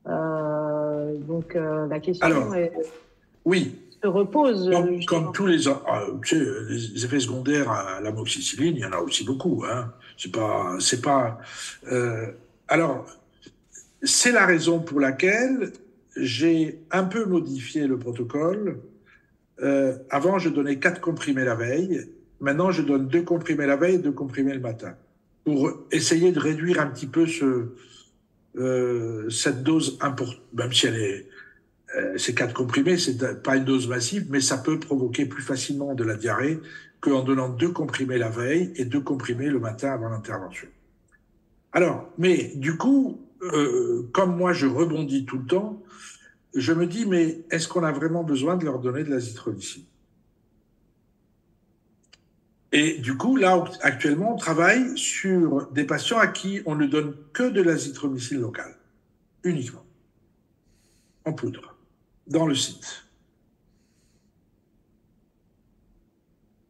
Donc la question se repose. Comme tous les effets secondaires à l'amoxicilline, il y en a aussi beaucoup. Hein. Alors, c'est la raison pour laquelle j'ai un peu modifié le protocole. Avant, je donnais 4 comprimés la veille. Maintenant, je donne 2 comprimés la veille et 2 comprimés le matin, pour essayer de réduire un petit peu cette dose importante, même si ces 4 comprimés, c'est pas une dose massive, mais ça peut provoquer plus facilement de la diarrhée qu'en donnant 2 comprimés la veille et 2 comprimés le matin avant l'intervention. Alors, mais du coup, comme moi je rebondis tout le temps, je me dis, mais est-ce qu'on a vraiment besoin de leur donner de l'azithromycine? Et du coup, là, actuellement, on travaille sur des patients à qui on ne donne que de l'azithromycine locale, uniquement, en poudre, dans le site.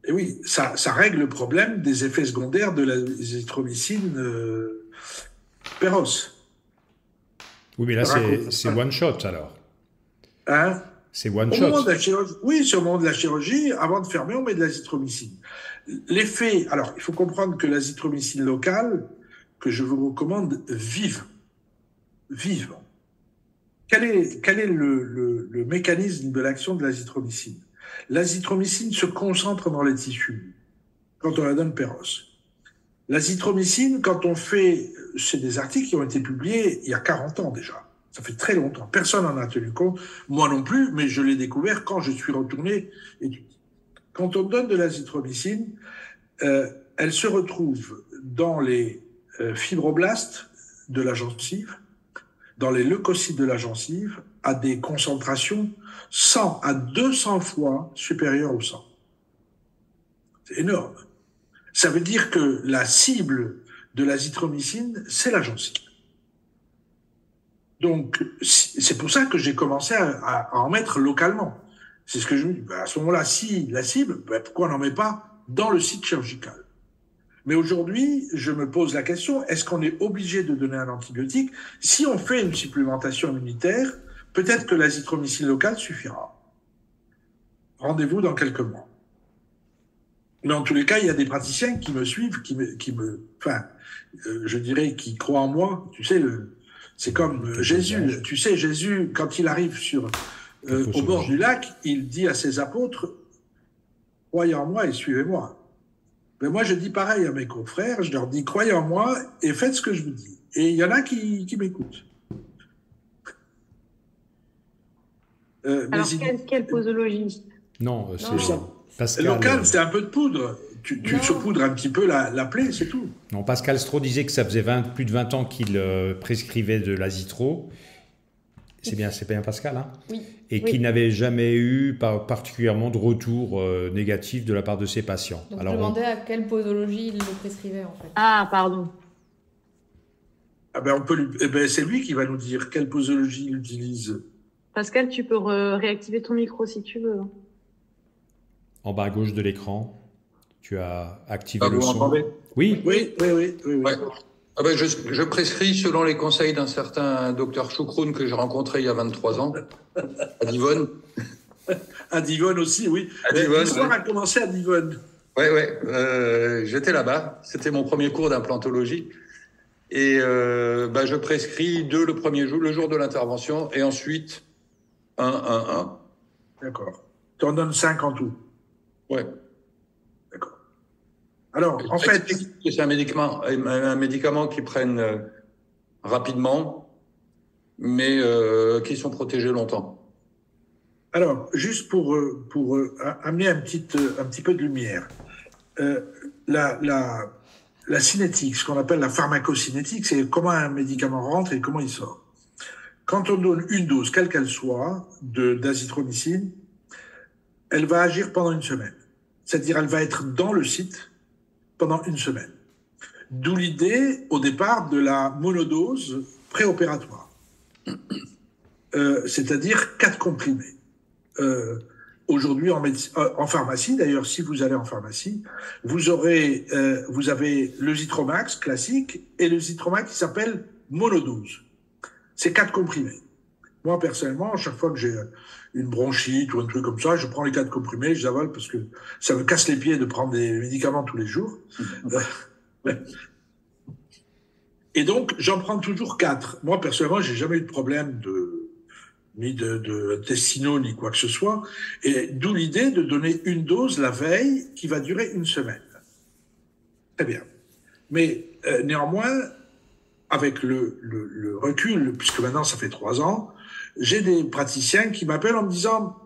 Et oui, ça règle le problème des effets secondaires de l'azithromycine Péros. Oui, mais là, c'est one shot, alors. Hein? C'est one shot. Oui, c'est au moment de la chirurgie, avant de fermer, on met de l'azithromycine. L'effet, alors, il faut comprendre que l'azithromycine locale, que je vous recommande vive. Quel est le mécanisme de l'action de l'azithromycine? L'azithromycine se concentre dans les tissus quand on la donne Péros. L'azithromycine, quand on fait, c'est des articles qui ont été publiés il y a 40 ans déjà. Ça fait très longtemps. Personne n'en a tenu compte. Moi non plus, mais je l'ai découvert quand je suis retourné étudier. Quand on donne de l'azithromycine, elle se retrouve dans les fibroblastes de la gencive, dans les leucocytes de la gencive, à des concentrations 100 à 200 fois supérieures au sang. C'est énorme. Ça veut dire que la cible de l'azithromycine, c'est la gencive. Donc, c'est pour ça que j'ai commencé à en mettre localement. C'est ce que je me dis. À ce moment-là, si la cible, pourquoi on n'en met pas dans le site chirurgical? Mais aujourd'hui, je me pose la question, est-ce qu'on est obligé de donner un antibiotique? Si on fait une supplémentation immunitaire, peut-être que l'azithromycine locale suffira. Rendez-vous dans quelques mois. Mais en tous les cas, il y a des praticiens qui me suivent, je dirais, qui croient en moi. Tu sais, c'est comme Jésus. Tu sais, Jésus, quand il arrive au bord du lac, il dit à ses apôtres, croyez en moi et suivez-moi. Mais moi, je dis pareil à mes confrères, je leur dis, croyez en moi et faites ce que je vous dis. Et il y en a qui m'écoutent. Alors, quelle posologie? Non, c'est Pascal. Local, c'est un peu de poudre. Tu saupoudres un petit peu la plaie, c'est tout. Non, Pascal Stroh disait que ça faisait plus de 20 ans qu'il prescrivait de l'azithro. C'est bien Pascal, hein? Oui. Et qu'il n'avait jamais eu particulièrement de retour négatif de la part de ses patients. Donc, je demandais à quelle posologie il le prescrivait, en fait. Ah, pardon. Ah ben, c'est lui qui va nous dire quelle posologie il utilise. Pascal, tu peux réactiver ton micro si tu veux. En bas à gauche de l'écran, tu as activé le vous son. m'entendez? Oui. Oui. Ouais. Ah ben, je prescris selon les conseils d'un certain docteur Choukroun que j'ai rencontré il y a 23 ans, à Divonne. À Divonne aussi, oui. L'histoire a commencé à Divonne. Oui. J'étais là-bas. C'était mon premier cours d'implantologie. Et je prescris 2 le premier jour, le jour de l'intervention, et ensuite 1. D'accord. Tu en donnes 5 en tout. Ouais. D'accord. Alors, en fait... C'est un médicament qu'ils prennent rapidement, mais qui sont protégés longtemps. Alors, juste pour amener un petit peu de lumière, la cinétique, ce qu'on appelle la pharmacocinétique, c'est comment un médicament rentre et comment il sort. Quand on donne une dose, quelle qu'elle soit, d'azithromycine, elle va agir pendant une semaine. C'est-à-dire, elle va être dans le site pendant une semaine. D'où l'idée, au départ, de la monodose préopératoire. C'est-à-dire 4 comprimés. Aujourd'hui, en pharmacie, d'ailleurs, si vous allez en pharmacie, vous avez le Zithromax classique et le Zithromax qui s'appelle monodose. C'est 4 comprimés. Moi, personnellement, à chaque fois que j'ai une bronchite ou un truc comme ça, je prends les 4 comprimés, je les avale parce que ça me casse les pieds de prendre des médicaments tous les jours. Et donc, j'en prends toujours 4. Moi, personnellement, j'ai jamais eu de problème ni de intestinaux, ni quoi que ce soit. Et d'où l'idée de donner une dose la veille qui va durer une semaine. Très bien. Mais néanmoins, avec le recul, puisque maintenant ça fait 3 ans, j'ai des praticiens qui m'appellent en me disant,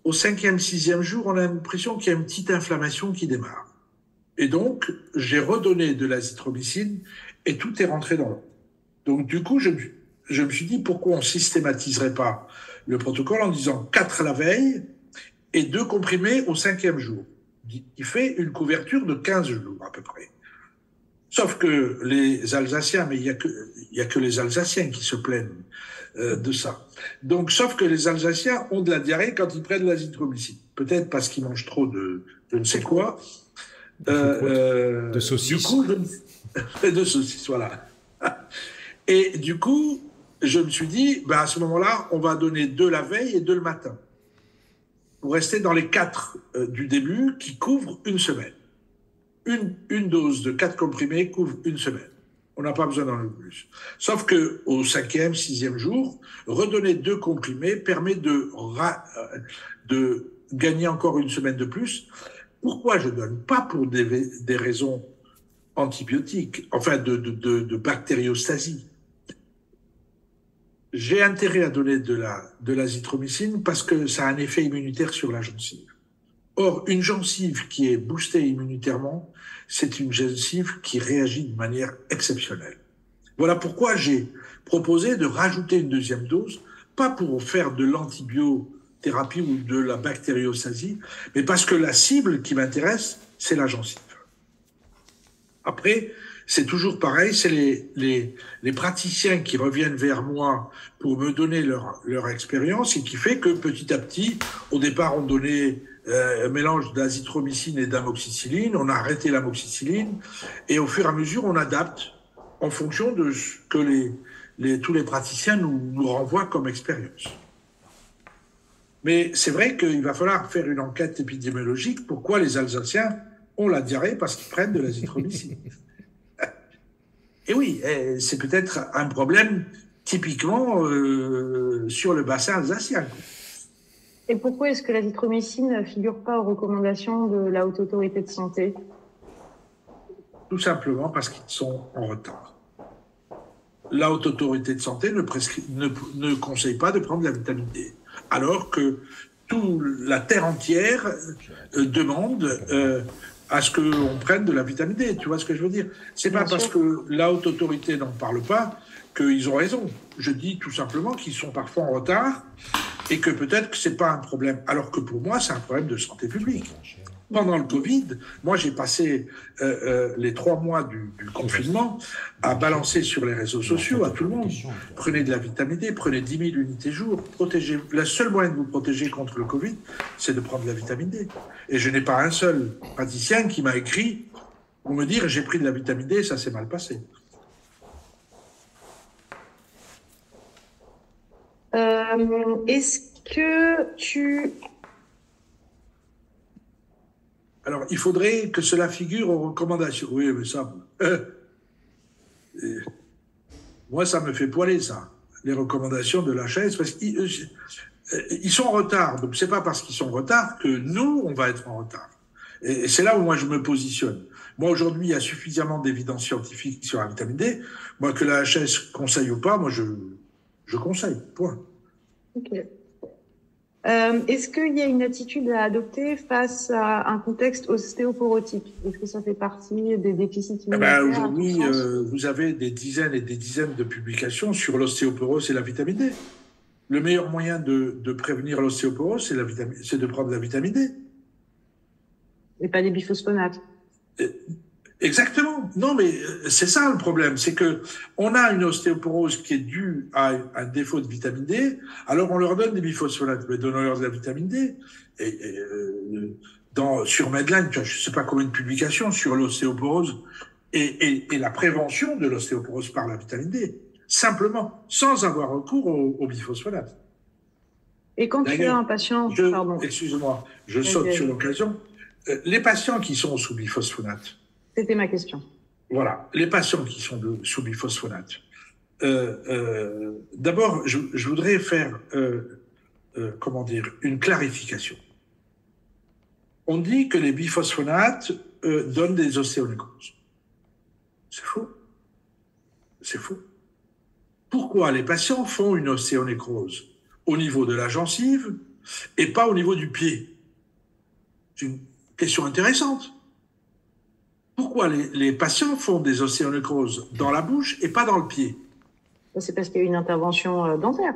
au 5e, 6e jour, on a l'impression qu'il y a une petite inflammation qui démarre. Et donc, j'ai redonné de l'azithromycine et tout est rentré dans l'eau. Donc, du coup, je me suis dit, pourquoi on systématiserait pas le protocole en disant 4 la veille et 2 comprimés au 5e jour, qui fait une couverture de 15 jours à peu près. Sauf que les Alsaciens, mais il y a que les Alsaciens qui se plaignent de ça. Donc, sauf que les Alsaciens ont de la diarrhée quand ils prennent l'azithromycine. Peut-être parce qu'ils mangent trop de je ne sais quoi. De saucisses. Du coup, de saucisses, voilà. Et du coup, je me suis dit, à ce moment-là, on va donner 2 la veille et 2 le matin. Pour rester dans les 4 du début qui couvrent une semaine. Une dose de 4 comprimés couvre une semaine. On n'a pas besoin d'en le plus. Sauf que au 5e, 6e jour, redonner 2 comprimés permet de gagner encore une semaine de plus. Pourquoi je donne? Pas pour des raisons antibiotique, enfin de bactériostasie. J'ai intérêt à donner de l'azithromycine parce que ça a un effet immunitaire sur la gencive. Or, une gencive qui est boostée immunitairement, c'est une gencive qui réagit de manière exceptionnelle. Voilà pourquoi j'ai proposé de rajouter une deuxième dose, pas pour faire de l'antibiothérapie ou de la bactériostasie, mais parce que la cible qui m'intéresse, c'est la gencive. Après, c'est toujours pareil, c'est les praticiens qui reviennent vers moi pour me donner leur expérience et qui fait que petit à petit, au départ, on donnait un mélange d'azithromycine et d'amoxicilline, on a arrêté l'amoxicilline et au fur et à mesure, on adapte en fonction de ce que tous les praticiens nous renvoient comme expérience. Mais c'est vrai qu'il va falloir faire une enquête épidémiologique. Pourquoi les Alsaciens ont la diarrhée? Parce qu'ils prennent de l'azithromycine. Et oui, c'est peut-être un problème typiquement sur le bassin alsacien. Et pourquoi est-ce que l'azithromycine ne figure pas aux recommandations de la Haute Autorité de Santé? Tout simplement parce qu'ils sont en retard. La Haute Autorité de Santé ne conseille pas de prendre la vitamine D, alors que toute la terre entière demande à ce qu'on prenne de la vitamine D. Tu vois ce que je veux dire? C'est pas parce que la Haute Autorité n'en parle pas qu'ils ont raison. Je dis tout simplement qu'ils sont parfois en retard et que peut-être que c'est pas un problème. Alors que pour moi, c'est un problème de santé publique. Pendant le Covid, moi, j'ai passé les 3 mois du confinement à balancer sur les réseaux sociaux à tout le monde. Prenez de la vitamine D, prenez 10 000 unités jour. Protégez. Le seul moyen de vous protéger contre le Covid, c'est de prendre de la vitamine D. Et je n'ai pas un seul praticien qui m'a écrit pour me dire j'ai pris de la vitamine D et ça s'est mal passé. Est-ce que tu... Alors, il faudrait que cela figure aux recommandations. Oui, mais ça... moi, ça me fait poiler, ça, les recommandations de l'HAS, parce qu'ils sont en retard. Donc, c'est pas parce qu'ils sont en retard que nous, on va être en retard. Et c'est là où moi, je me positionne. Moi, aujourd'hui, il y a suffisamment d'évidence scientifique sur la vitamine D. Moi, que la HAS conseille ou pas, moi, je conseille, point. Ok. Est-ce qu'il y a une attitude à adopter face à un contexte ostéoporotique? Est-ce que ça fait partie des déficits immunitaires? Aujourd'hui, vous avez des dizaines et des dizaines de publications sur l'ostéoporose et la vitamine D. Le meilleur moyen de prévenir l'ostéoporose, c'est de prendre la vitamine D. Et pas des biphosphonates. Exactement. Non, mais c'est ça le problème, c'est que on a une ostéoporose qui est due à un défaut de vitamine D. Alors on leur donne des biphosphonates, mais donnons-leur de la vitamine D. Sur Medline, tu as, je sais pas combien de publications sur l'ostéoporose et la prévention de l'ostéoporose par la vitamine D, simplement, sans avoir recours aux biphosphonates. Et quand tu as un patient, excuse-moi, je saute sur l'occasion. Les patients qui sont sous biphosphonates. C'était ma question. Voilà, les patients qui sont sous biphosphonate. D'abord, je voudrais faire, une clarification. On dit que les biphosphonates donnent des ostéonécroses. C'est faux. C'est faux. Pourquoi les patients font une ostéonécrose au niveau de la gencive et pas au niveau du pied? C'est une question intéressante. Pourquoi les patients font des ostéonécroses dans la bouche et pas dans le pied? C'est parce qu'il y a une intervention dentaire.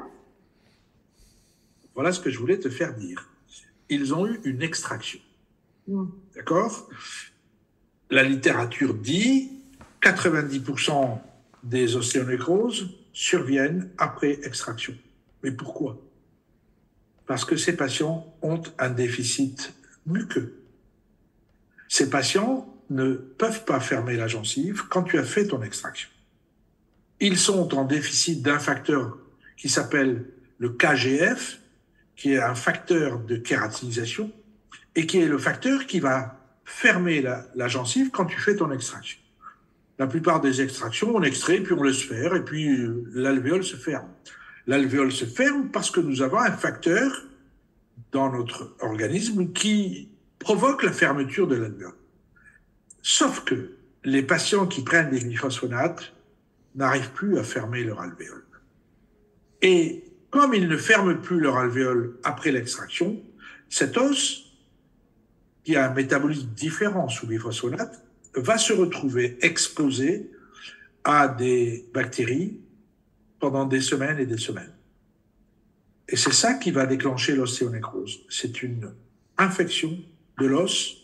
Voilà ce que je voulais te faire dire. Ils ont eu une extraction. D'accord? La littérature dit 90% des ostéonécroses surviennent après extraction. Mais pourquoi? Parce que ces patients ont un déficit muqueux. Ces patients ne peuvent pas fermer la gencive quand tu as fait ton extraction. Ils sont en déficit d'un facteur qui s'appelle le KGF, qui est un facteur de kératinisation, et qui est le facteur qui va fermer la gencive quand tu fais ton extraction. La plupart des extractions, on extrait, puis on laisse faire, et puis l'alvéole se ferme. L'alvéole se ferme parce que nous avons un facteur dans notre organisme qui provoque la fermeture de l'alvéole. Sauf que les patients qui prennent des glyphosphonates n'arrivent plus à fermer leur alvéole. Et comme ils ne ferment plus leur alvéole après l'extraction, cet os, qui a un métabolisme différent sous glyphosphonate, va se retrouver exposé à des bactéries pendant des semaines et des semaines. Et c'est ça qui va déclencher l'ostéonécrose. C'est une infection de l'os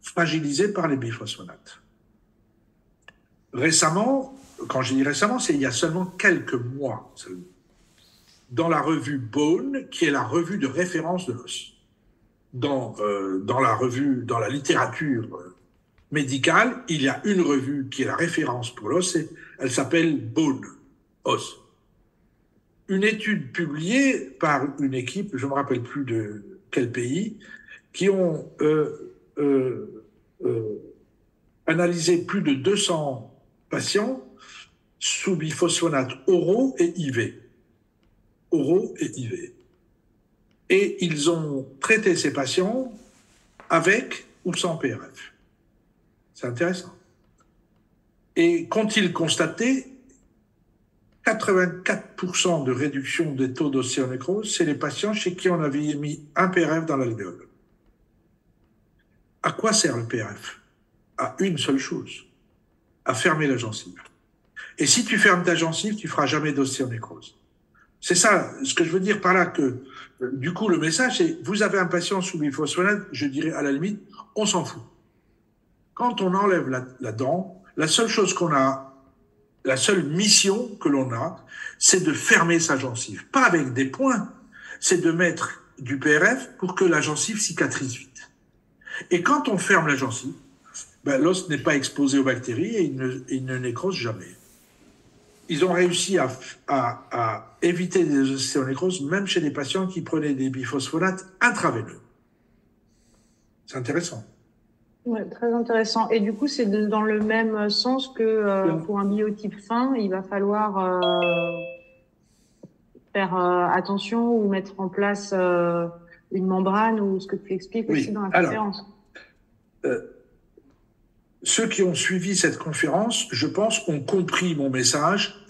fragilisé par les biphosphonates. Récemment, quand je dis récemment, c'est il y a seulement quelques mois seulement, dans la revue Bone, qui est la revue de référence de l'os, dans la littérature médicale, il y a une revue qui est la référence pour l'os, elle s'appelle Bone, os. Une étude publiée par une équipe, je ne me rappelle plus de quel pays, qui ont analysé plus de 200 patients sous biphosphonate oraux et IV. Oraux et IV. Et ils ont traité ces patients avec ou sans PRF. C'est intéressant. Et qu'ont-ils constaté? 84% de réduction des taux d'ostéonécrose, c'est les patients chez qui on avait mis un PRF dans l'alvéole. À quoi sert le PRF? À une seule chose, à fermer la gencive. Et si tu fermes ta gencive, tu feras jamais d'ostéonécrose. C'est ça, ce que je veux dire par là, que du coup, le message, c'est vous avez un patient sous biphosphonate, je dirais à la limite, on s'en fout. Quand on enlève la dent, la seule chose qu'on a, la seule mission que l'on a, c'est de fermer sa gencive. Pas avec des points, c'est de mettre du PRF pour que la gencive cicatrise vite. Et quand on ferme la gencive, ben, l'os n'est pas exposé aux bactéries et il ne nécrose jamais. Ils ont réussi à éviter des ostéonécroses même chez des patients qui prenaient des biphosphonates intraveineux. C'est intéressant. Ouais, très intéressant. Et du coup, c'est dans le même sens que pour un biotype fin, il va falloir faire attention ou mettre en place une membrane ou ce que tu expliques aussi dans la conférence. Ceux qui ont suivi cette conférence, je pense, ont compris mon message.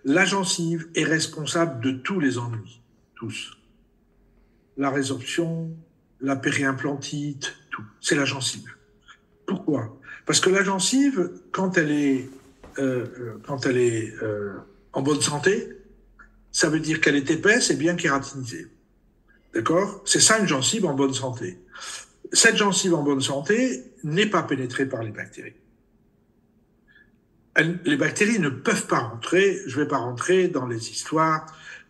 La gencive est responsable de tous les ennuis, tous. La résorption, la périimplantite, tout. C'est la gencive. Pourquoi? Parce que la gencive, quand elle est en bonne santé, ça veut dire qu'elle est épaisse et bien kératinisée. D'accord? C'est ça une gencive en bonne santé. Cette gencive en bonne santé n'est pas pénétrée par les bactéries. Les bactéries ne peuvent pas rentrer, je ne vais pas rentrer dans les histoires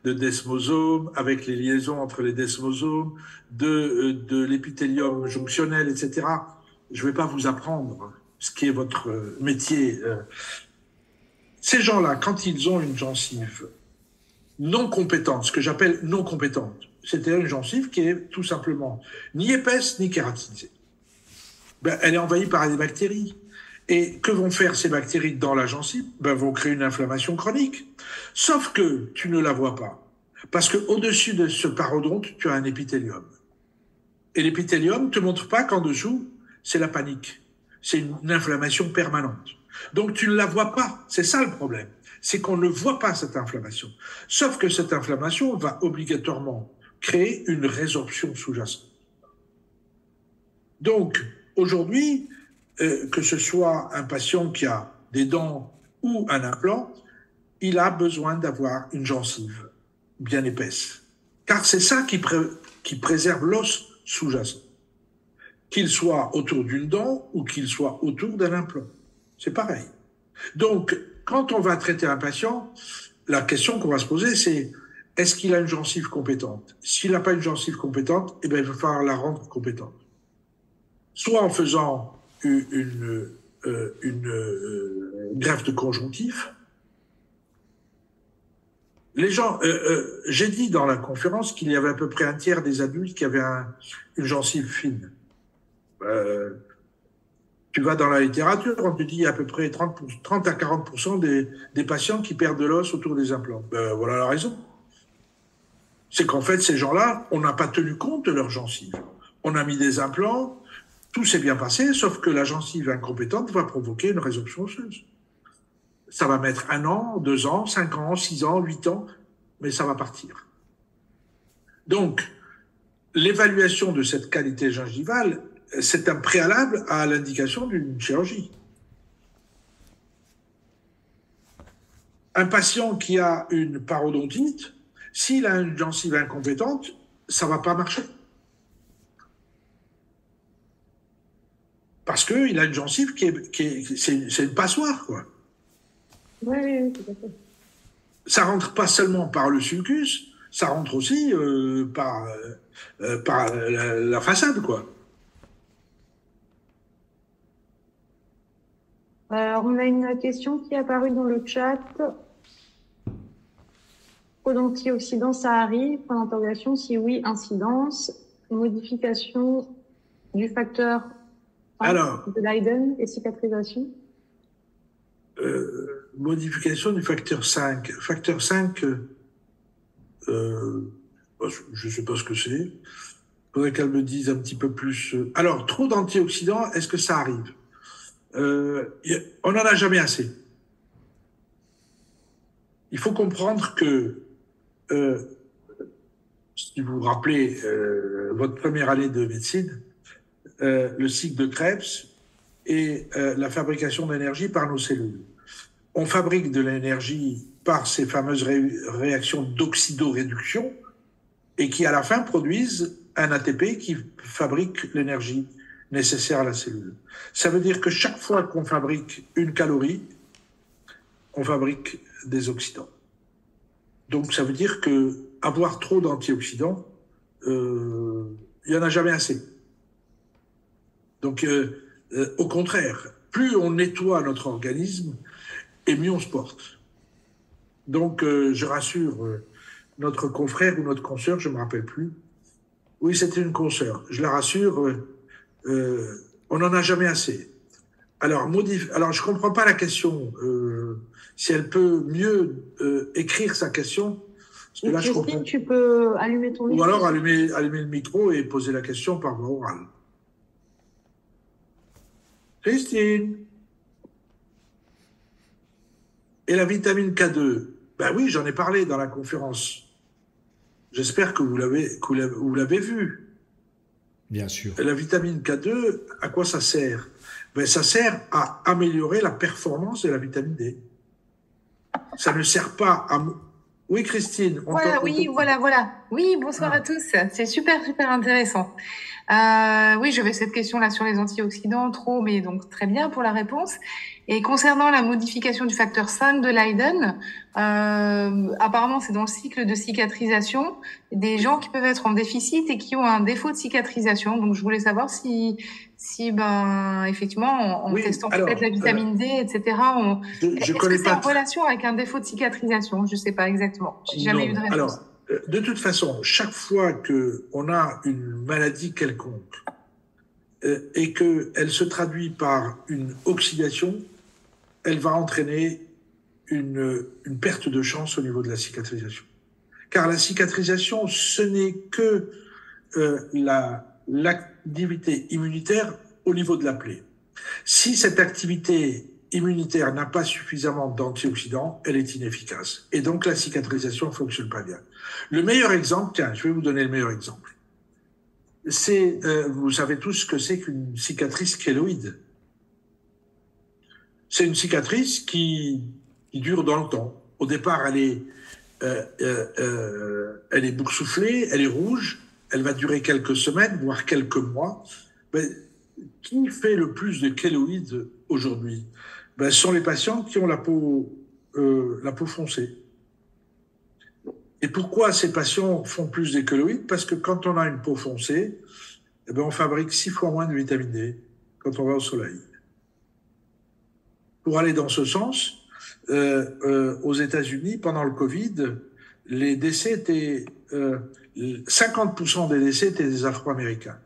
de desmosomes, avec les liaisons entre les desmosomes, de l'épithélium jonctionnel, etc. Je ne vais pas vous apprendre ce qui est votre métier. Ces gens-là, quand ils ont une gencive non compétente, ce que j'appelle non compétente, c'est-à-dire une gencive qui est tout simplement ni épaisse ni kératinisée, ben, elle est envahie par des bactéries. Et que vont faire ces bactéries dans la gencive? Ben, vont créer une inflammation chronique. Sauf que tu ne la vois pas. Parce qu'au-dessus de ce parodonte, tu as un épithélium. Et l'épithélium ne te montre pas qu'en dessous, c'est la panique. C'est une inflammation permanente. Donc tu ne la vois pas. C'est ça le problème. C'est qu'on ne voit pas cette inflammation. Sauf que cette inflammation va obligatoirement créer une résorption sous-jacente. Donc, aujourd'hui, que ce soit un patient qui a des dents ou un implant, il a besoin d'avoir une gencive bien épaisse. Car c'est ça qui préserve l'os sous-jacent. Qu'il soit autour d'une dent ou qu'il soit autour d'un implant. C'est pareil. Donc, quand on va traiter un patient, la question qu'on va se poser, c'est est-ce qu'il a une gencive compétente? S'il n'a pas une gencive compétente, eh bien, il va falloir la rendre compétente. Soit en faisant une greffe de conjonctif. Les gens, j'ai dit dans la conférence qu'il y avait à peu près un tiers des adultes qui avaient une gencive fine. Tu vas dans la littérature, on te dit il y a à peu près 30 à 40% des patients qui perdent de l'os autour des implants. Voilà la raison. C'est qu'en fait, ces gens-là, on n'a pas tenu compte de leur gencive. On a mis des implants, Tout s'est bien passé, sauf que la gencive incompétente va provoquer une résorption osseuse. Ça va mettre 1 an, 2 ans, 5 ans, 6 ans, 8 ans, mais ça va partir. Donc, l'évaluation de cette qualité gingivale, c'est un préalable à l'indication d'une chirurgie. Un patient qui a une parodontite, s'il a une gencive incompétente, ça ne va pas marcher. Parce qu'il a une gencive c'est une passoire, quoi. Oui, tout à fait. Ça rentre pas seulement par le sulcus, ça rentre aussi par la façade, quoi. Alors, on a une question qui est apparue dans le chat. Odontie-Occident, ça arrive? Point d'interrogation. Si oui, incidence, modification du facteur de Leiden et cicatrisation. Modification du facteur 5. Facteur 5, je ne sais pas ce que c'est. Il faudrait qu'elle me dise un petit peu plus. Alors, trop d'antioxydants, est-ce que ça arrive? On n'en a jamais assez. Il faut comprendre que, si vous vous rappelez votre première année de médecine, le cycle de Krebs et la fabrication d'énergie par nos cellules. On fabrique de l'énergie par ces fameuses réactions d'oxydoréduction et qui, à la fin, produisent un ATP qui fabrique l'énergie nécessaire à la cellule. Ça veut dire que chaque fois qu'on fabrique une calorie, on fabrique des oxydants. Donc, ça veut dire que avoir trop d'antioxydants, il n'y en a jamais assez. Donc, au contraire, plus on nettoie notre organisme, et mieux on se porte. Donc, je rassure notre confrère ou notre consoeur, je ne me rappelle plus. Oui, c'était une consoeur. Je la rassure, on n'en a jamais assez. Alors, je ne comprends pas la question. Si elle peut mieux écrire sa question. Parce que là, Christine, je comprends. Tu peux allumer ton micro. Ou alors allumer le micro et poser la question par voie orale. Christine. Et la vitamine K2, ben oui, j'en ai parlé dans la conférence. J'espère que vous l'avez vu. Bien sûr. Et la vitamine K2, à quoi ça sert? Ben, ça sert à améliorer la performance de la vitamine D. Ça ne sert pas à... Oui, Christine. Voilà. Oui, bonsoir à tous. C'est super intéressant. Oui, j'avais cette question-là sur les antioxydants, trop, mais donc très bien pour la réponse. Et concernant la modification du facteur 5 de Leiden, apparemment, c'est dans le cycle de cicatrisation, des gens qui peuvent être en déficit et qui ont un défaut de cicatrisation. Donc, je voulais savoir si effectivement, en testant peut-être la vitamine D, etc., est-ce que c'est en relation avec un défaut de cicatrisation? Je ne sais pas exactement. J'ai jamais eu de réponse. Alors, de toute façon, chaque fois qu'on a une maladie quelconque et qu'elle se traduit par une oxydation, elle va entraîner une perte de chance au niveau de la cicatrisation. Car la cicatrisation, ce n'est que l'activité immunitaire au niveau de la plaie. Si cette activité immunitaire n'a pas suffisamment d'antioxydants, elle est inefficace. Et donc la cicatrisation ne fonctionne pas bien. Le meilleur exemple, tiens, je vais vous donner le meilleur exemple. C'est, vous savez tous ce que c'est qu'une cicatrice kéloïde. C'est une cicatrice qui dure dans le temps. Au départ, elle est boursouflée, elle est rouge, elle va durer quelques semaines, voire quelques mois. Mais qui fait le plus de kéloïdes aujourd'hui? Ce sont les patients qui ont la peau foncée. Et pourquoi ces patients font plus de kéloïdes? Parce que quand on a une peau foncée, on fabrique 6 fois moins de vitamine D quand on va au soleil. Pour aller dans ce sens, aux États-Unis, pendant le Covid, les décès étaient 50% des décès étaient des Afro-Américains.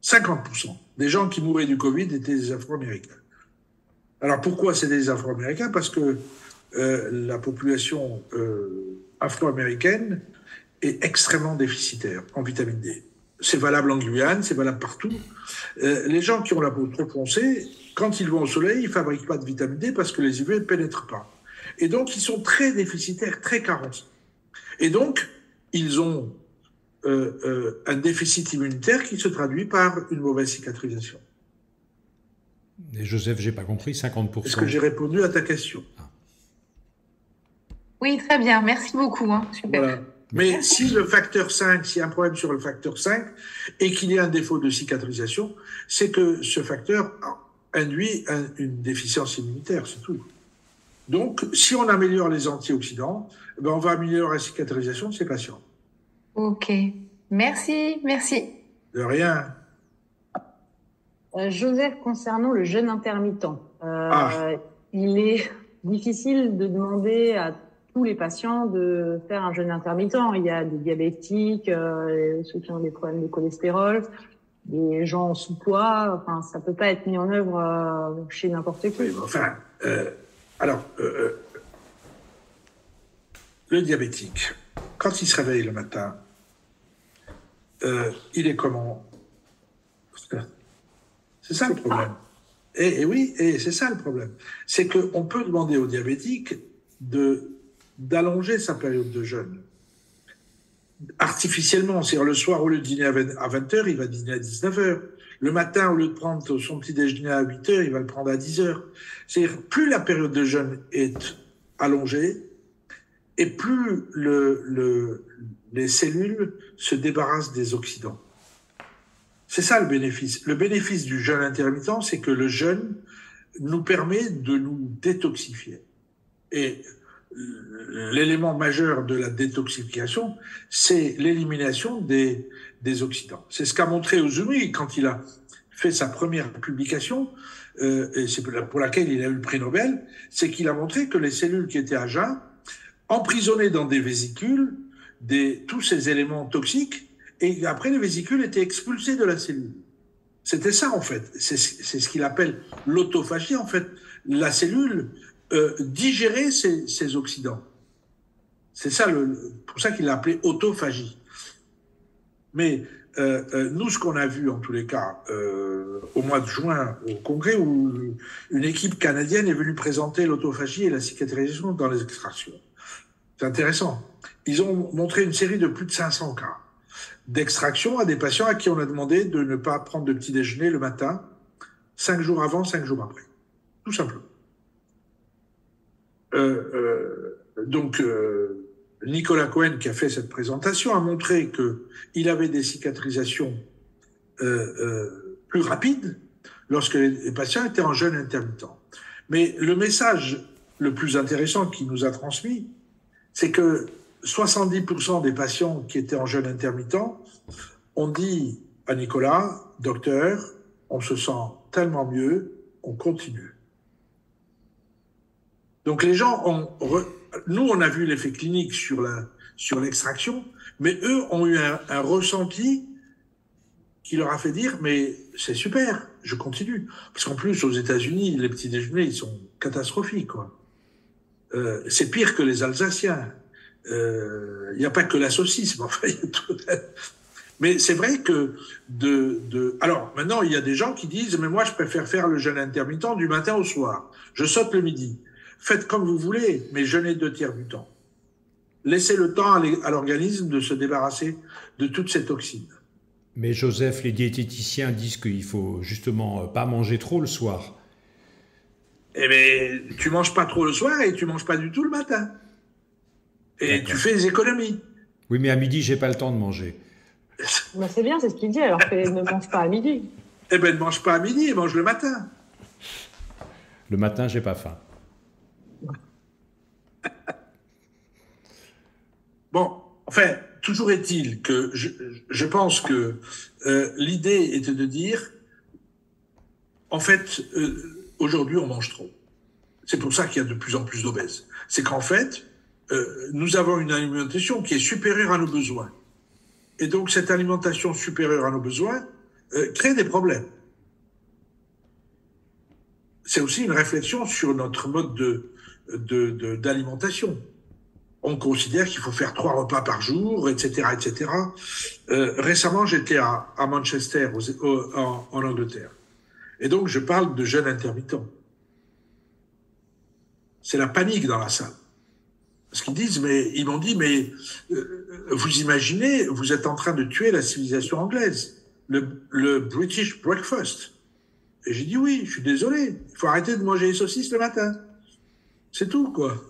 50% des gens qui mouraient du Covid étaient des Afro-Américains. Alors pourquoi c'est des Afro-Américains? Parce que la population afro-américaine est extrêmement déficitaire en vitamine D. c'est valable en Guyane, c'est valable partout. Les gens qui ont la peau trop foncée, quand ils vont au soleil, ils ne fabriquent pas de vitamine D parce que les UV ne pénètrent pas. Et donc, ils sont très déficitaires, très carencés. Et donc, ils ont un déficit immunitaire qui se traduit par une mauvaise cicatrisation. Et Joseph, j'ai pas compris, 50%. Est-ce que j'ai répondu à ta question? Oui, très bien. Merci beaucoup. Hein. Super. Voilà. Mais si le facteur 5, s'il y a un problème sur le facteur 5 et qu'il y a un défaut de cicatrisation, c'est que ce facteur induit une déficience immunitaire, c'est tout. Donc, si on améliore les antioxydants, ben on va améliorer la cicatrisation de ces patients. Ok. Merci. De rien. Joseph, concernant le jeûne intermittent, il est difficile de demander à tous les patients de faire un jeûne intermittent. Il y a des diabétiques, ceux qui ont des problèmes de cholestérol, des gens en sous-poids. Enfin, ça peut pas être mis en œuvre chez n'importe qui. Oui, enfin, le diabétique, quand il se réveille le matin, il est comment? C'est ça le problème. Et oui, et c'est ça le problème. C'est qu'on peut demander au diabétique d'allonger sa période de jeûne. Artificiellement, c'est-à-dire le soir, au lieu de dîner à 20h, il va dîner à 19h. Le matin, au lieu de prendre son petit déjeuner à 8h, il va le prendre à 10h. C'est-à-dire, plus la période de jeûne est allongée, et plus les cellules se débarrassent des oxydants. C'est ça le bénéfice. Le bénéfice du jeûne intermittent, c'est que le jeûne nous permet de nous détoxifier. Et l'élément majeur de la détoxification, c'est l'élimination des oxydants. C'est ce qu'a montré Uzumi quand il a fait sa première publication, et c'est pour laquelle il a eu le prix Nobel, c'est qu'il a montré que les cellules qui étaient à jeun emprisonnaient dans des vésicules tous ces éléments toxiques, et après les vésicules étaient expulsées de la cellule. C'était ça en fait. C'est ce qu'il appelle l'autophagie. En fait, la cellule digérait ces oxydants. C'est ça pour ça qu'il l'a appelé autophagie. Mais nous, ce qu'on a vu en tous les cas au mois de juin au congrès, où une équipe canadienne est venue présenter l'autophagie et la cicatrisation dans les extractions. C'est intéressant. Ils ont montré une série de plus de 500 cas d'extraction à des patients à qui on a demandé de ne pas prendre de petit déjeuner le matin, 5 jours avant, 5 jours après. Tout simplement. Donc, Nicolas Cohen, qui a fait cette présentation, a montré qu'il avait des cicatrisations plus rapides lorsque les patients étaient en jeûne intermittent. Mais le message le plus intéressant qu'il nous a transmis, c'est que 70% des patients qui étaient en jeûne intermittent ont dit à Nicolas, docteur, on se sent tellement mieux, on continue. Donc les gens nous on a vu l'effet clinique sur l'extraction, mais eux ont eu un ressenti qui leur a fait dire, mais c'est super, je continue. Parce qu'en plus, aux États-Unis, les petits déjeuners, ils sont catastrophiques, quoi. C'est pire que les Alsaciens. Il n'y a pas que la saucisse, mais enfin, il y a tout. Mais c'est vrai que alors maintenant il y a des gens qui disent mais moi je préfère faire le jeûne intermittent du matin au soir. Je saute le midi. Faites comme vous voulez, mais jeûnez 2/3 du temps. Laissez le temps à l'organisme de se débarrasser de toutes ces toxines. Mais Joseph, les diététiciens disent qu'il faut justement pas manger trop le soir. Eh bien, tu manges pas trop le soir et tu manges pas du tout le matin. Et tu fais des économies. Oui, mais à midi, j'ai pas le temps de manger. Bah c'est bien, c'est ce qu'il dit, alors qu'il ne mange pas à midi. Eh bien, ne mange pas à midi, mange le matin. Le matin, j'ai pas faim. Bon, enfin, toujours est-il que je pense que l'idée était de dire, en fait, aujourd'hui, on mange trop. C'est pour ça qu'il y a de plus en plus d'obèses. C'est qu'en fait, nous avons une alimentation qui est supérieure à nos besoins. Et donc, cette alimentation supérieure à nos besoins crée des problèmes. C'est aussi une réflexion sur notre mode d'alimentation. on considère qu'il faut faire 3 repas par jour, etc., etc. Récemment, j'étais à Manchester, en Angleterre. Et donc, je parle de jeûne intermittent. C'est la panique dans la salle. Parce qu'ils disent, ils m'ont dit, vous imaginez, vous êtes en train de tuer la civilisation anglaise, le British breakfast. Et j'ai dit oui, je suis désolé, il faut arrêter de manger les saucisses le matin. C'est tout, quoi.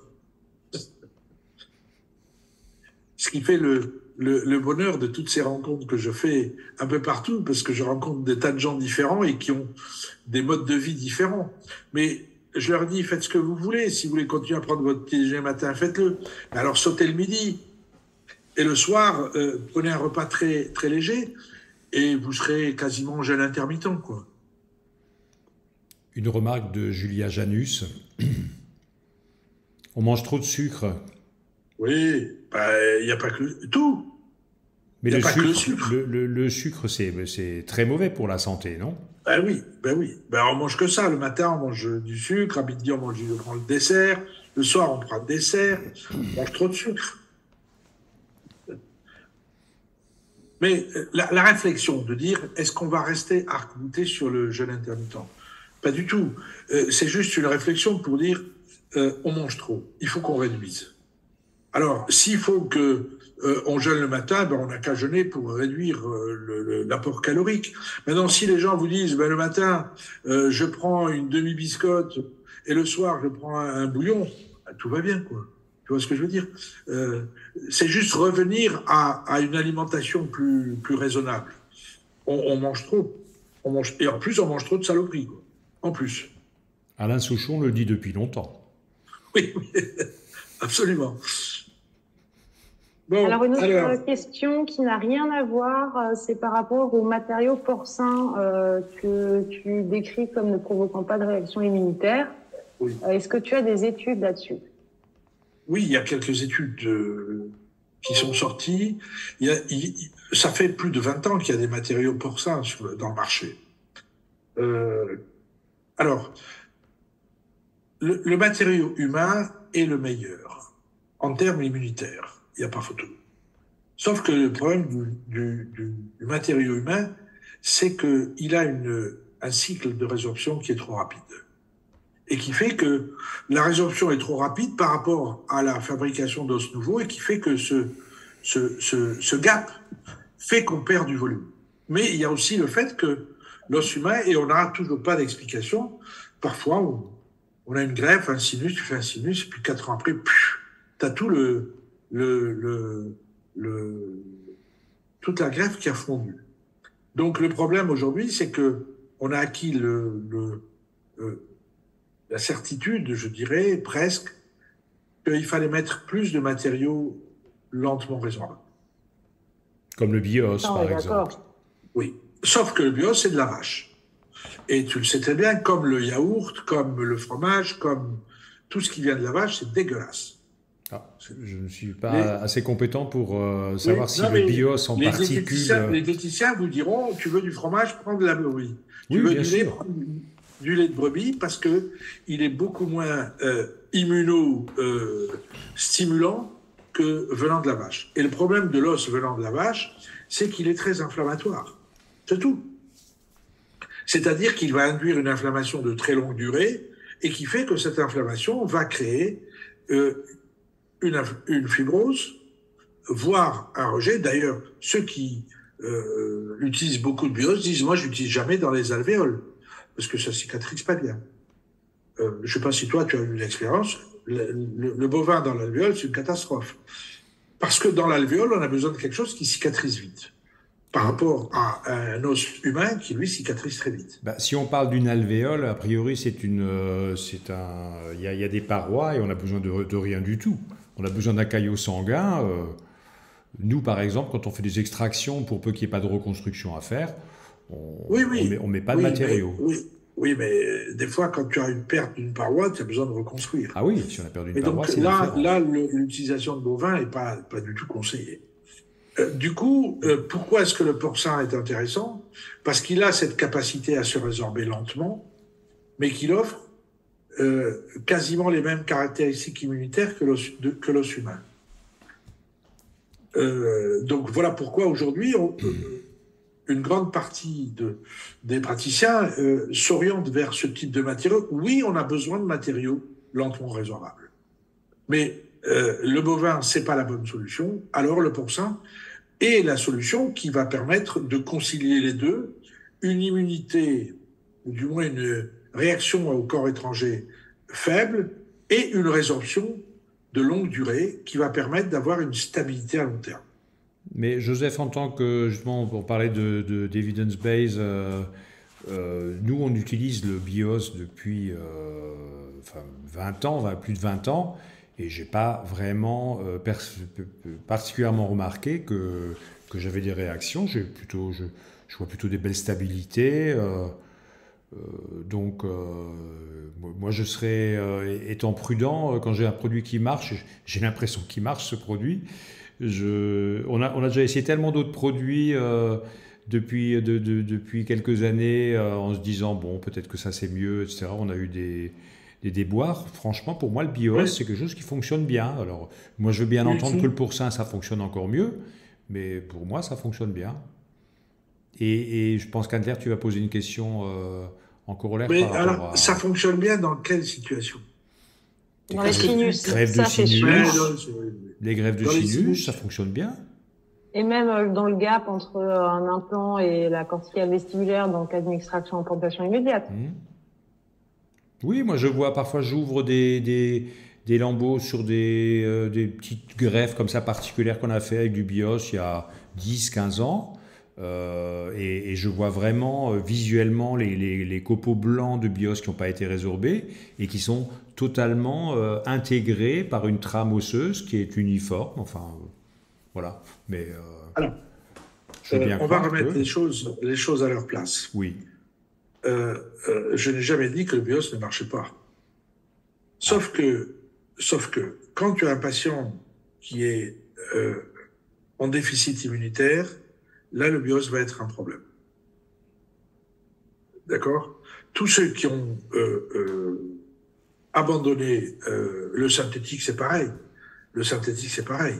Ce qui fait le bonheur de toutes ces rencontres que je fais un peu partout, parce que je rencontre des tas de gens différents et qui ont des modes de vie différents. Mais je leur dis, faites ce que vous voulez. Si vous voulez continuer à prendre votre petit déjeuner matin, faites-le. Alors sautez le midi. Et le soir, prenez un repas très, très léger et vous serez quasiment en jeûne intermittent, quoi. Une remarque de Julia Janus. On mange trop de sucre. Oui, il n'y a pas que tout. Mais le sucre, c'est très mauvais pour la santé, non? Ben oui. On mange que ça. Le matin, on mange du sucre. À midi, on prend le dessert. Le soir, on prend le dessert. On mange trop de sucre. Mais la réflexion de dire, est-ce qu'on va rester arc-bouté sur le jeûne intermittent? Pas du tout. C'est juste une réflexion pour dire, on mange trop. Il faut qu'on réduise. Alors, s'il faut que on jeûne le matin, on n'a qu'à jeûner pour réduire l'apport calorique. Maintenant, si les gens vous disent, le matin, je prends une demi-biscotte et le soir, je prends un bouillon, tout va bien, quoi. Tu vois ce que je veux dire? C'est juste revenir à une alimentation plus raisonnable. On mange trop. Et en plus, on mange trop de saloperies, quoi. En plus. Alain Souchon le dit depuis longtemps. Oui, absolument. Bon, alors une autre question qui n'a rien à voir, c'est par rapport aux matériaux porcins que tu décris comme ne provoquant pas de réaction immunitaire. Oui. Est-ce que tu as des études là-dessus? Oui, il y a quelques études qui sont sorties. Ça fait plus de 20 ans qu'il y a des matériaux porcins dans le marché. Alors, le matériau humain est le meilleur en termes immunitaires. Il n'y a pas photo. Sauf que le problème du matériau humain, c'est qu'il a un cycle de résorption qui est trop rapide. Et qui fait que la résorption est trop rapide par rapport à la fabrication d'os nouveaux et qui fait que ce gap fait qu'on perd du volume. Mais il y a aussi le fait que l'os humain, et on n'a toujours pas d'explication, parfois on a une greffe, un sinus, tu fais un sinus, et puis 4 ans après, tu as tout toute la greffe qui a fondu. Donc le problème aujourd'hui, c'est que on a acquis la certitude, je dirais, presque, qu'il fallait mettre plus de matériaux lentement résorbables. Comme le bios, par exemple. Oui. Sauf que le bios, c'est de la vache. Et tu le sais très bien, comme le yaourt, comme le fromage, comme tout ce qui vient de la vache, c'est dégueulasse. Je ne suis pas assez compétent pour savoir si le bios en particules... Les diététiciens vous diront, tu veux du fromage, prends de la brebis. Tu veux du lait, prends du lait de brebis, parce que il est beaucoup moins immuno-stimulant que venant de la vache. Et le problème de l'os venant de la vache, c'est qu'il est très inflammatoire. C'est tout. C'est-à-dire qu'il va induire une inflammation de très longue durée et qui fait que cette inflammation va créer une fibrose, voire un rejet. D'ailleurs, ceux qui utilisent beaucoup de bios disent « moi, je n'utilise jamais dans les alvéoles, parce que ça cicatrise pas bien ». Je ne sais pas si toi, tu as eu l'expérience, le bovin dans l'alvéole, c'est une catastrophe. Parce que dans l'alvéole, on a besoin de quelque chose qui cicatrise vite, par rapport à un os humain qui, lui, cicatrise très vite. Si on parle d'une alvéole, a priori, il y a des parois et on a besoin de rien du tout. On a besoin d'un caillot sanguin. Nous, par exemple, quand on fait des extractions, pour peu qu'il n'y ait pas de reconstruction à faire, on ne met pas de matériaux. Oui, mais des fois, quand tu as une perte d'une paroi, tu as besoin de reconstruire. Ah oui, si on a perdu une paroi, c'est différent. Là, l'utilisation de bovin n'est pas du tout conseillée. Du coup, pourquoi est-ce que le porcin est intéressant? Parce qu'il a cette capacité à se résorber lentement, mais qu'il offre quasiment les mêmes caractéristiques immunitaires que l'os humain. Donc voilà pourquoi aujourd'hui, une grande partie des praticiens s'orientent vers ce type de matériaux. Oui, on a besoin de matériaux lentement résorbables. Mais le bovin, c'est pas la bonne solution. Alors le porcin est la solution qui va permettre de concilier les deux, une immunité, ou du moins une réaction au corps étranger faible, et une résorption de longue durée qui va permettre d'avoir une stabilité à long terme. Mais Joseph, en tant que, justement, pour parler d'evidence-based, nous, on utilise le BIOS depuis 20 ans, plus de 20 ans, et je n'ai pas vraiment particulièrement remarqué que j'avais des réactions. Je vois plutôt des belles stabilités. Donc, moi, je serais, étant prudent, quand j'ai un produit qui marche, j'ai l'impression qu'il marche, ce produit. On a déjà essayé tellement d'autres produits depuis quelques années en se disant, bon, peut-être que ça c'est mieux, etc. On a eu des déboires. Franchement, pour moi, le BIOS, c'est quelque chose qui fonctionne bien. Alors, moi, je veux bien entendre que le pourcin, ça fonctionne encore mieux, mais pour moi, ça fonctionne bien. Et je pense qu'Antler, tu vas poser une question en corollaire. Mais alors, ça fonctionne bien dans quelle situation? Dans les sinus. Grève de sinus. Les grèves de sinus, ça fonctionne bien. Et même dans le gap entre un implant et la corticale vestibulaire dans le cas d'une extraction implantation immédiate. Oui, moi je vois, parfois j'ouvre des lambeaux sur des petites greffes comme ça particulières qu'on a fait avec du BIOS il y a 10-15 ans. Et je vois vraiment visuellement les copeaux blancs de BIOS qui n'ont pas été résorbés et qui sont totalement intégrés par une trame osseuse qui est uniforme. Enfin, voilà. Mais alors, on va remettre les choses à leur place. Oui. Je n'ai jamais dit que le BIOS ne marchait pas. Sauf que quand tu as un patient qui est en déficit immunitaire, là, le BIOS va être un problème. D'accord? Tous ceux qui ont abandonné le synthétique, c'est pareil. Le synthétique, c'est pareil.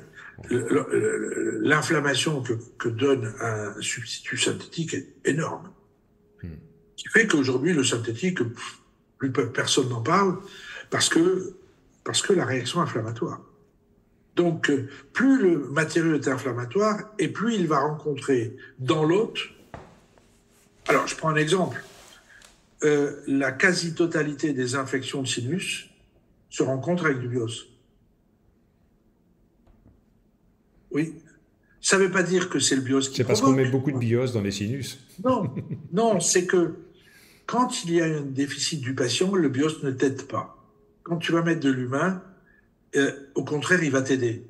L'inflammation que donne un substitut synthétique est énorme. Ce qui fait qu'aujourd'hui, le synthétique, plus personne n'en parle parce que la réaction inflammatoire. Donc, plus le matériau est inflammatoire et plus il va rencontrer dans l'hôte. Alors, je prends un exemple. La quasi-totalité des infections de sinus se rencontrent avec du BIOS. Oui. Ça ne veut pas dire que c'est le BIOS qui C'est parce qu'on met beaucoup de BIOS dans les sinus. Non, c'est que quand il y a un déficit du patient, le BIOS ne t'aide pas. Quand tu vas mettre de l'humain, au contraire, il va t'aider.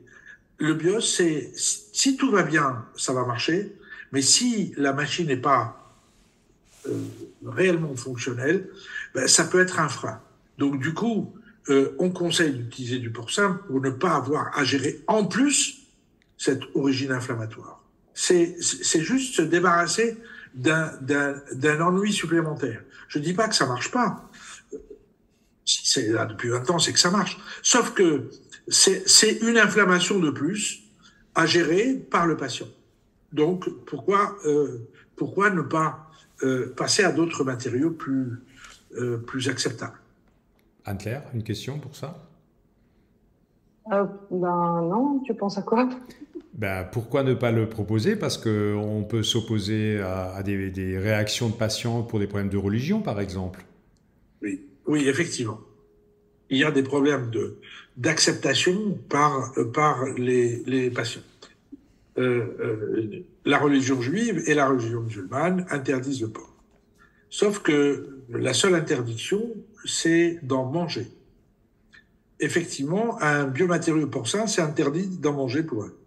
Le BIOS, c'est si tout va bien, ça va marcher, mais si la machine n'est pas réellement fonctionnelle, ça peut être un frein. Donc du coup, on conseille d'utiliser du porcin pour ne pas avoir à gérer en plus cette origine inflammatoire. C'est juste se débarrasser d'un ennui supplémentaire. Je dis pas que ça marche pas. Si c'est là depuis 20 ans, c'est que ça marche. Sauf que c'est une inflammation de plus à gérer par le patient. Donc, pourquoi ne pas passer à d'autres matériaux plus acceptables? Anne-Claire, une question pour ça? Non, tu penses à quoi? Pourquoi ne pas le proposer? Parce qu'on peut s'opposer à des réactions de patients pour des problèmes de religion, par exemple. Oui, effectivement. Il y a des problèmes d'acceptation par les patients. La religion juive et la religion musulmane interdisent le porc. Sauf que la seule interdiction, c'est d'en manger. Effectivement, un biomatériau porcin, c'est interdit d'en manger pour eux.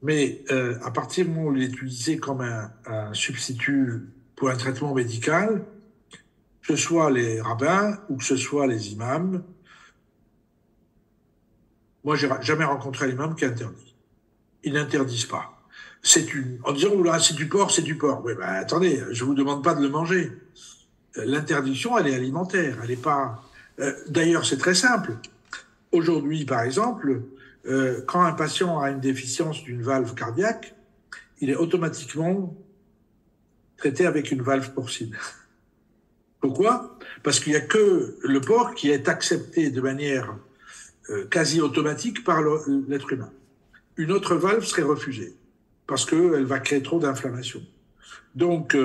Mais à partir du moment où il est utilisé comme un substitut pour un traitement médical, que ce soit les rabbins ou que ce soit les imams, moi, j'ai jamais rencontré un imam qui interdit. Ils n'interdisent pas. En disant, oula, c'est du porc, c'est du porc. Oui, attendez, je vous demande pas de le manger. L'interdiction, elle est alimentaire, elle n'est pas... D'ailleurs, c'est très simple. Aujourd'hui, par exemple, quand un patient a une déficience d'une valve cardiaque, il est automatiquement traité avec une valve porcine. Pourquoi? Parce qu'il n'y a que le porc qui est accepté de manière quasi automatique par l'être humain. Une autre valve serait refusée parce qu'elle va créer trop d'inflammation. Donc,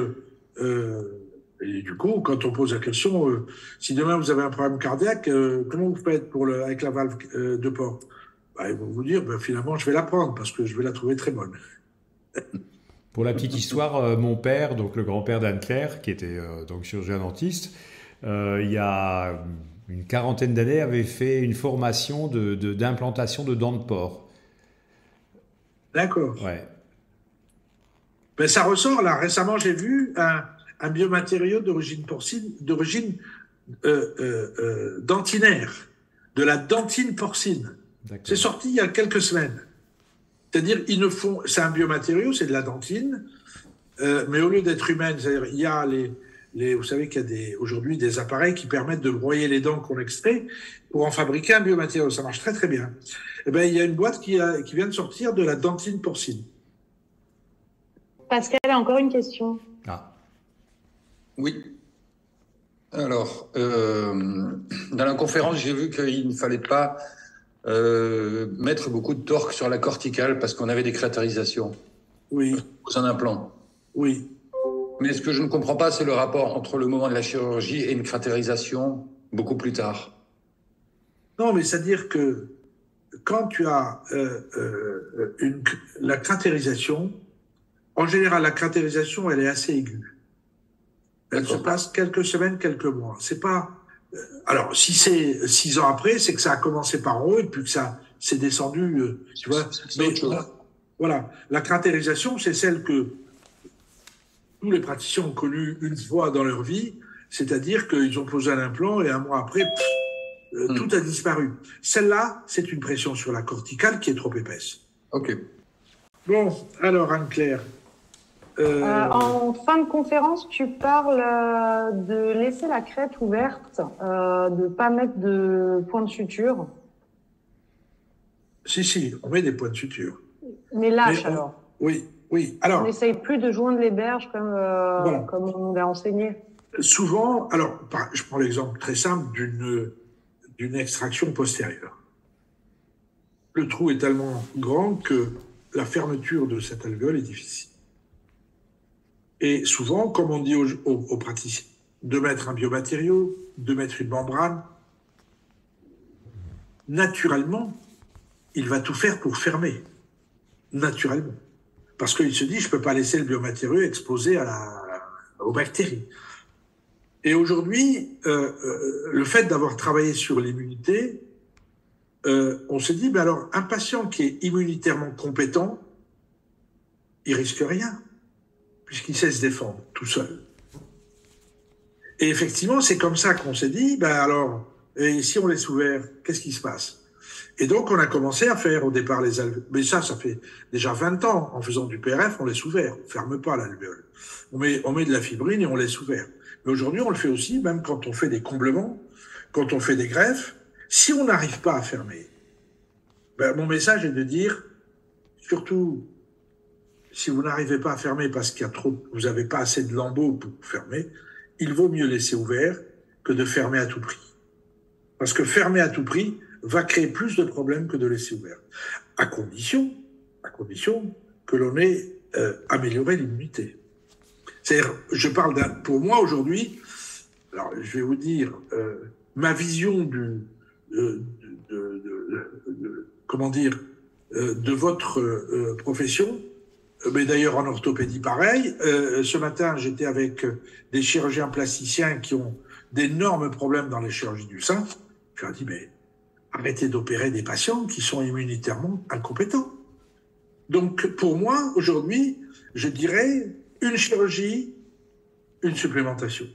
et du coup, quand on pose la question, si demain vous avez un problème cardiaque, comment vous faites avec la valve de porc? Ils vont vous dire, finalement, je vais la prendre parce que je vais la trouver très bonne. Pour la petite histoire, mon père, donc le grand-père d'Anne-Claire, qui était donc chirurgien dentiste, il y a une quarantaine d'années, avait fait une formation d'implantation de dents de porc. D'accord. Ouais. Ben, ça ressort là. Récemment, j'ai vu un biomatériau d'origine porcine, d'origine dentinaire, de la dentine porcine. C'est sorti il y a quelques semaines. C'est-à-dire, c'est un biomatériau, c'est de la dentine, mais au lieu d'être humaine, c'est-à-dire, il y a vous savez qu'il y a aujourd'hui des appareils qui permettent de broyer les dents qu'on extrait pour en fabriquer un biomatériau. Ça marche très très bien. Eh ben, il y a une boîte qui vient de sortir de la dentine porcine. Pascal a encore une question. Ah. Oui. Alors, dans la conférence, j'ai vu qu'il ne fallait pas mettre beaucoup de torque sur la corticale parce qu'on avait des cratérisations. Oui. C'est un implant. Oui. Mais ce que je ne comprends pas, c'est le rapport entre le moment de la chirurgie et une cratérisation beaucoup plus tard. Non, mais c'est-à-dire que quand tu as la cratérisation, en général, la cratérisation, elle est assez aiguë. Elle se passe quelques semaines, quelques mois. C'est pas. Alors, si c'est 6 ans après, c'est que ça a commencé par haut et puis que ça s'est descendu. Tu vois. Mais voilà, la cratérisation, c'est celle que tous les praticiens ont connue une fois dans leur vie, c'est-à-dire qu'ils ont posé un implant et un mois après, tout a disparu. Celle-là, c'est une pression sur la corticale qui est trop épaisse. Ok. Bon, alors Anne-Claire. En fin de conférence, tu parles de laisser la crête ouverte, de pas mettre de point de suture. Si, on met des points de suture. Mais lâche alors. Oui. Alors, on n'essaye plus de joindre les berges comme on nous l'a enseigné. Souvent, alors, je prends l'exemple très simple d'une extraction postérieure. Le trou est tellement grand que la fermeture de cet alvéole est difficile. Et souvent, comme on dit aux praticiens, de mettre un biomatériau, de mettre une membrane, naturellement, il va tout faire pour fermer. Naturellement. Parce qu'il se dit, je ne peux pas laisser le biomatériau exposé aux bactéries. Et aujourd'hui, le fait d'avoir travaillé sur l'immunité, on se dit, alors, un patient qui est immunitairement compétent, il risque rien, puisqu'il sait se défendre tout seul. Et effectivement, c'est comme ça qu'on s'est dit, alors, et si on laisse ouvert, qu'est-ce qui se passe? Et donc, on a commencé à faire au départ les alvéoles. Mais ça fait déjà 20 ans. En faisant du PRF, on laisse ouvert. On ne ferme pas l'alvéole. On met de la fibrine et on laisse ouvert. Mais aujourd'hui, on le fait aussi, même quand on fait des comblements, quand on fait des greffes. Si on n'arrive pas à fermer, mon message est de dire, surtout, si vous n'arrivez pas à fermer parce qu'il y a vous n'avez pas assez de lambeaux pour fermer, il vaut mieux laisser ouvert que de fermer à tout prix. Parce que fermer à tout prix va créer plus de problèmes que de laisser ouvert. À condition que l'on ait amélioré l'immunité. C'est-à-dire, je parle pour moi aujourd'hui, alors je vais vous dire, ma vision de votre profession, mais d'ailleurs en orthopédie pareil. Ce matin, j'étais avec des chirurgiens plasticiens qui ont d'énormes problèmes dans les chirurgies du sein. Je leur ai dit, mais arrêtez d'opérer des patients qui sont immunitairement incompétents. Donc, pour moi, aujourd'hui, je dirais une chirurgie, une supplémentation.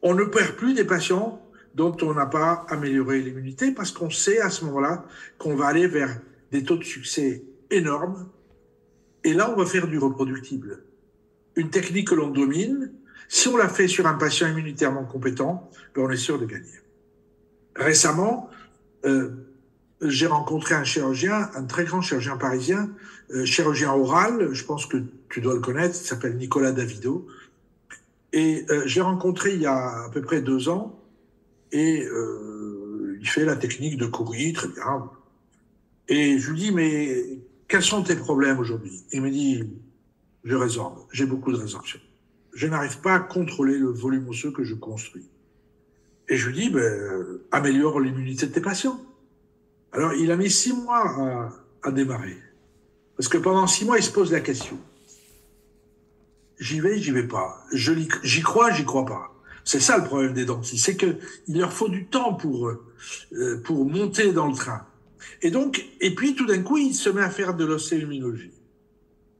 On ne perd plus des patients dont on n'a pas amélioré l'immunité parce qu'on sait à ce moment-là qu'on va aller vers des taux de succès énormes. Et là, on va faire du reproductible. Une technique que l'on domine, si on la fait sur un patient immunitairement compétent, on est sûr de gagner. Récemment, j'ai rencontré un chirurgien, un très grand chirurgien parisien, chirurgien oral, je pense que tu dois le connaître, il s'appelle Nicolas Davido. Et je l'ai rencontré il y a à peu près 2 ans, et il fait la technique de Coury, très bien. Et je lui dis, mais quels sont tes problèmes aujourd'hui? Il me dit, je résorbe, j'ai beaucoup de résorption. Je n'arrive pas à contrôler le volume osseux que je construis. Et je lui dis, améliore l'immunité de tes patients. Alors, il a mis 6 mois à démarrer. Parce que pendant 6 mois, il se pose la question. J'y vais pas. J'y crois pas. C'est ça le problème des dentistes, c'est qu'il leur faut du temps pour monter dans le train. Et puis tout d'un coup, il se met à faire de l'ostéoimmunologie.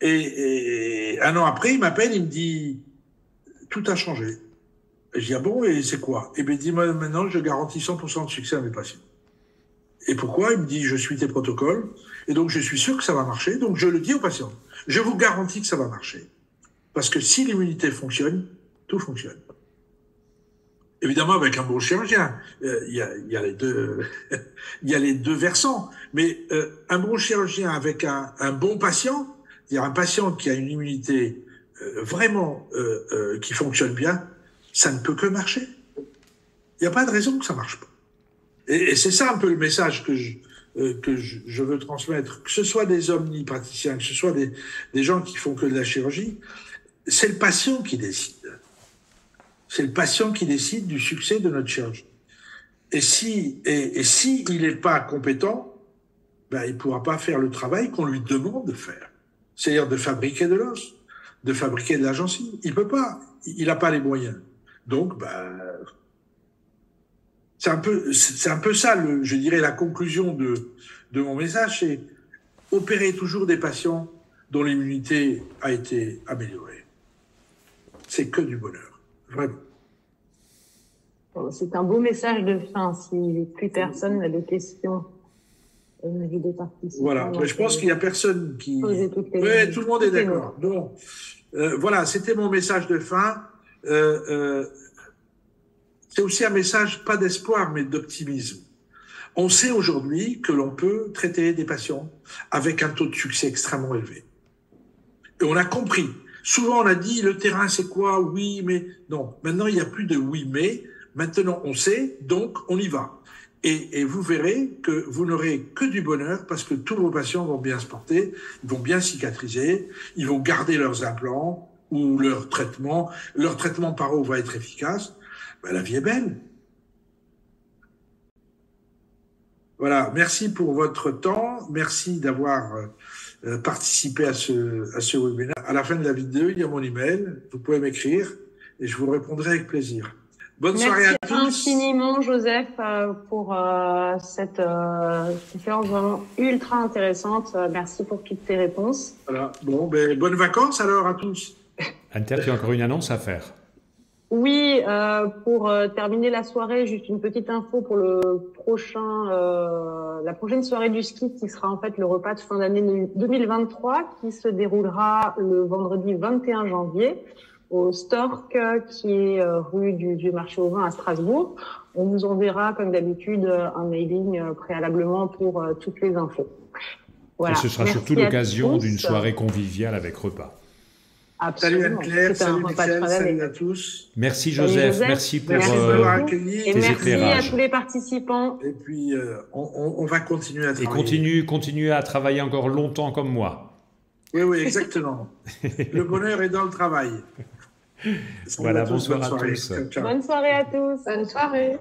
Et 1 an après, il m'appelle, il me dit, tout a changé. Et je dis, ah bon, et c'est quoi? Et bien, il dit, moi, maintenant, je garantis 100% de succès à mes patients. Et pourquoi? Il me dit, je suis tes protocoles, et donc je suis sûr que ça va marcher, donc je le dis aux patients. Je vous garantis que ça va marcher. Parce que si l'immunité fonctionne, tout fonctionne. Évidemment, avec un bon chirurgien, il y a les deux, il y a les deux versants. Mais un bon chirurgien avec un bon patient, c'est-à-dire un patient qui a une immunité vraiment qui fonctionne bien, ça ne peut que marcher. Il n'y a pas de raison que ça marche pas. Et c'est ça un peu le message que je veux transmettre. Que ce soit des omnipraticiens, que ce soit des gens qui font que de la chirurgie, c'est le patient qui décide. C'est le patient qui décide du succès de notre chirurgie. Et si il n'est pas compétent, il ne pourra pas faire le travail qu'on lui demande de faire. C'est-à-dire de fabriquer de l'os, de fabriquer de la gencive. Il peut pas. Il n'a pas les moyens. Donc, c'est un peu ça, je dirais, la conclusion de mon message, c'est opérer toujours des patients dont l'immunité a été améliorée. C'est que du bonheur, vraiment. C'est un beau message de fin. Si plus personne n'a de questions, des participants. Voilà, je pense qu'il n'y a personne qui... Oui, tout le monde est d'accord. Donc, voilà, c'était mon message de fin. C'est aussi un message, pas d'espoir, mais d'optimisme. On sait aujourd'hui que l'on peut traiter des patients avec un taux de succès extrêmement élevé. Et on a compris. Souvent, on a dit, le terrain, c'est quoi? Oui, mais... Non, maintenant, il n'y a plus de oui, mais. Maintenant, on sait, donc on y va. Et vous verrez que vous n'aurez que du bonheur parce que tous vos patients vont bien se porter, ils vont bien cicatriser, ils vont garder leurs implants ou leur traitement. Leur traitement par eau va être efficace. La vie est belle. Voilà, merci pour votre temps. Merci d'avoir participé à ce webinaire. À la fin de la vidéo, il y a mon email. Vous pouvez m'écrire et je vous répondrai avec plaisir. Bonne soirée à tous. Merci infiniment, Joseph, pour cette conférence vraiment ultra intéressante. Merci pour toutes tes réponses. Voilà. Bon, bonnes vacances alors à tous. Anne-Terre, tu as encore une annonce à faire? Oui, pour terminer la soirée, juste une petite info pour la prochaine soirée du ski qui sera en fait le repas de fin d'année 2023 qui se déroulera le vendredi 21 janvier au Stork qui est rue du Marché au Vin à Strasbourg. On vous enverra comme d'habitude un mailing préalablement pour toutes les infos. Voilà. Et ce sera surtout l'occasion d'une soirée conviviale avec repas. Absolument. Salut Anne-Claire, salut Michel, salut à tous. Merci Joseph, merci pour tes merci éclairages. À tous les participants. Et puis on va continuer à travailler. Et continue à travailler encore longtemps comme moi. Oui, exactement. Le bonheur est dans le travail. Voilà, bonsoir à tous. Bonne soirée à tous. Bonne soirée.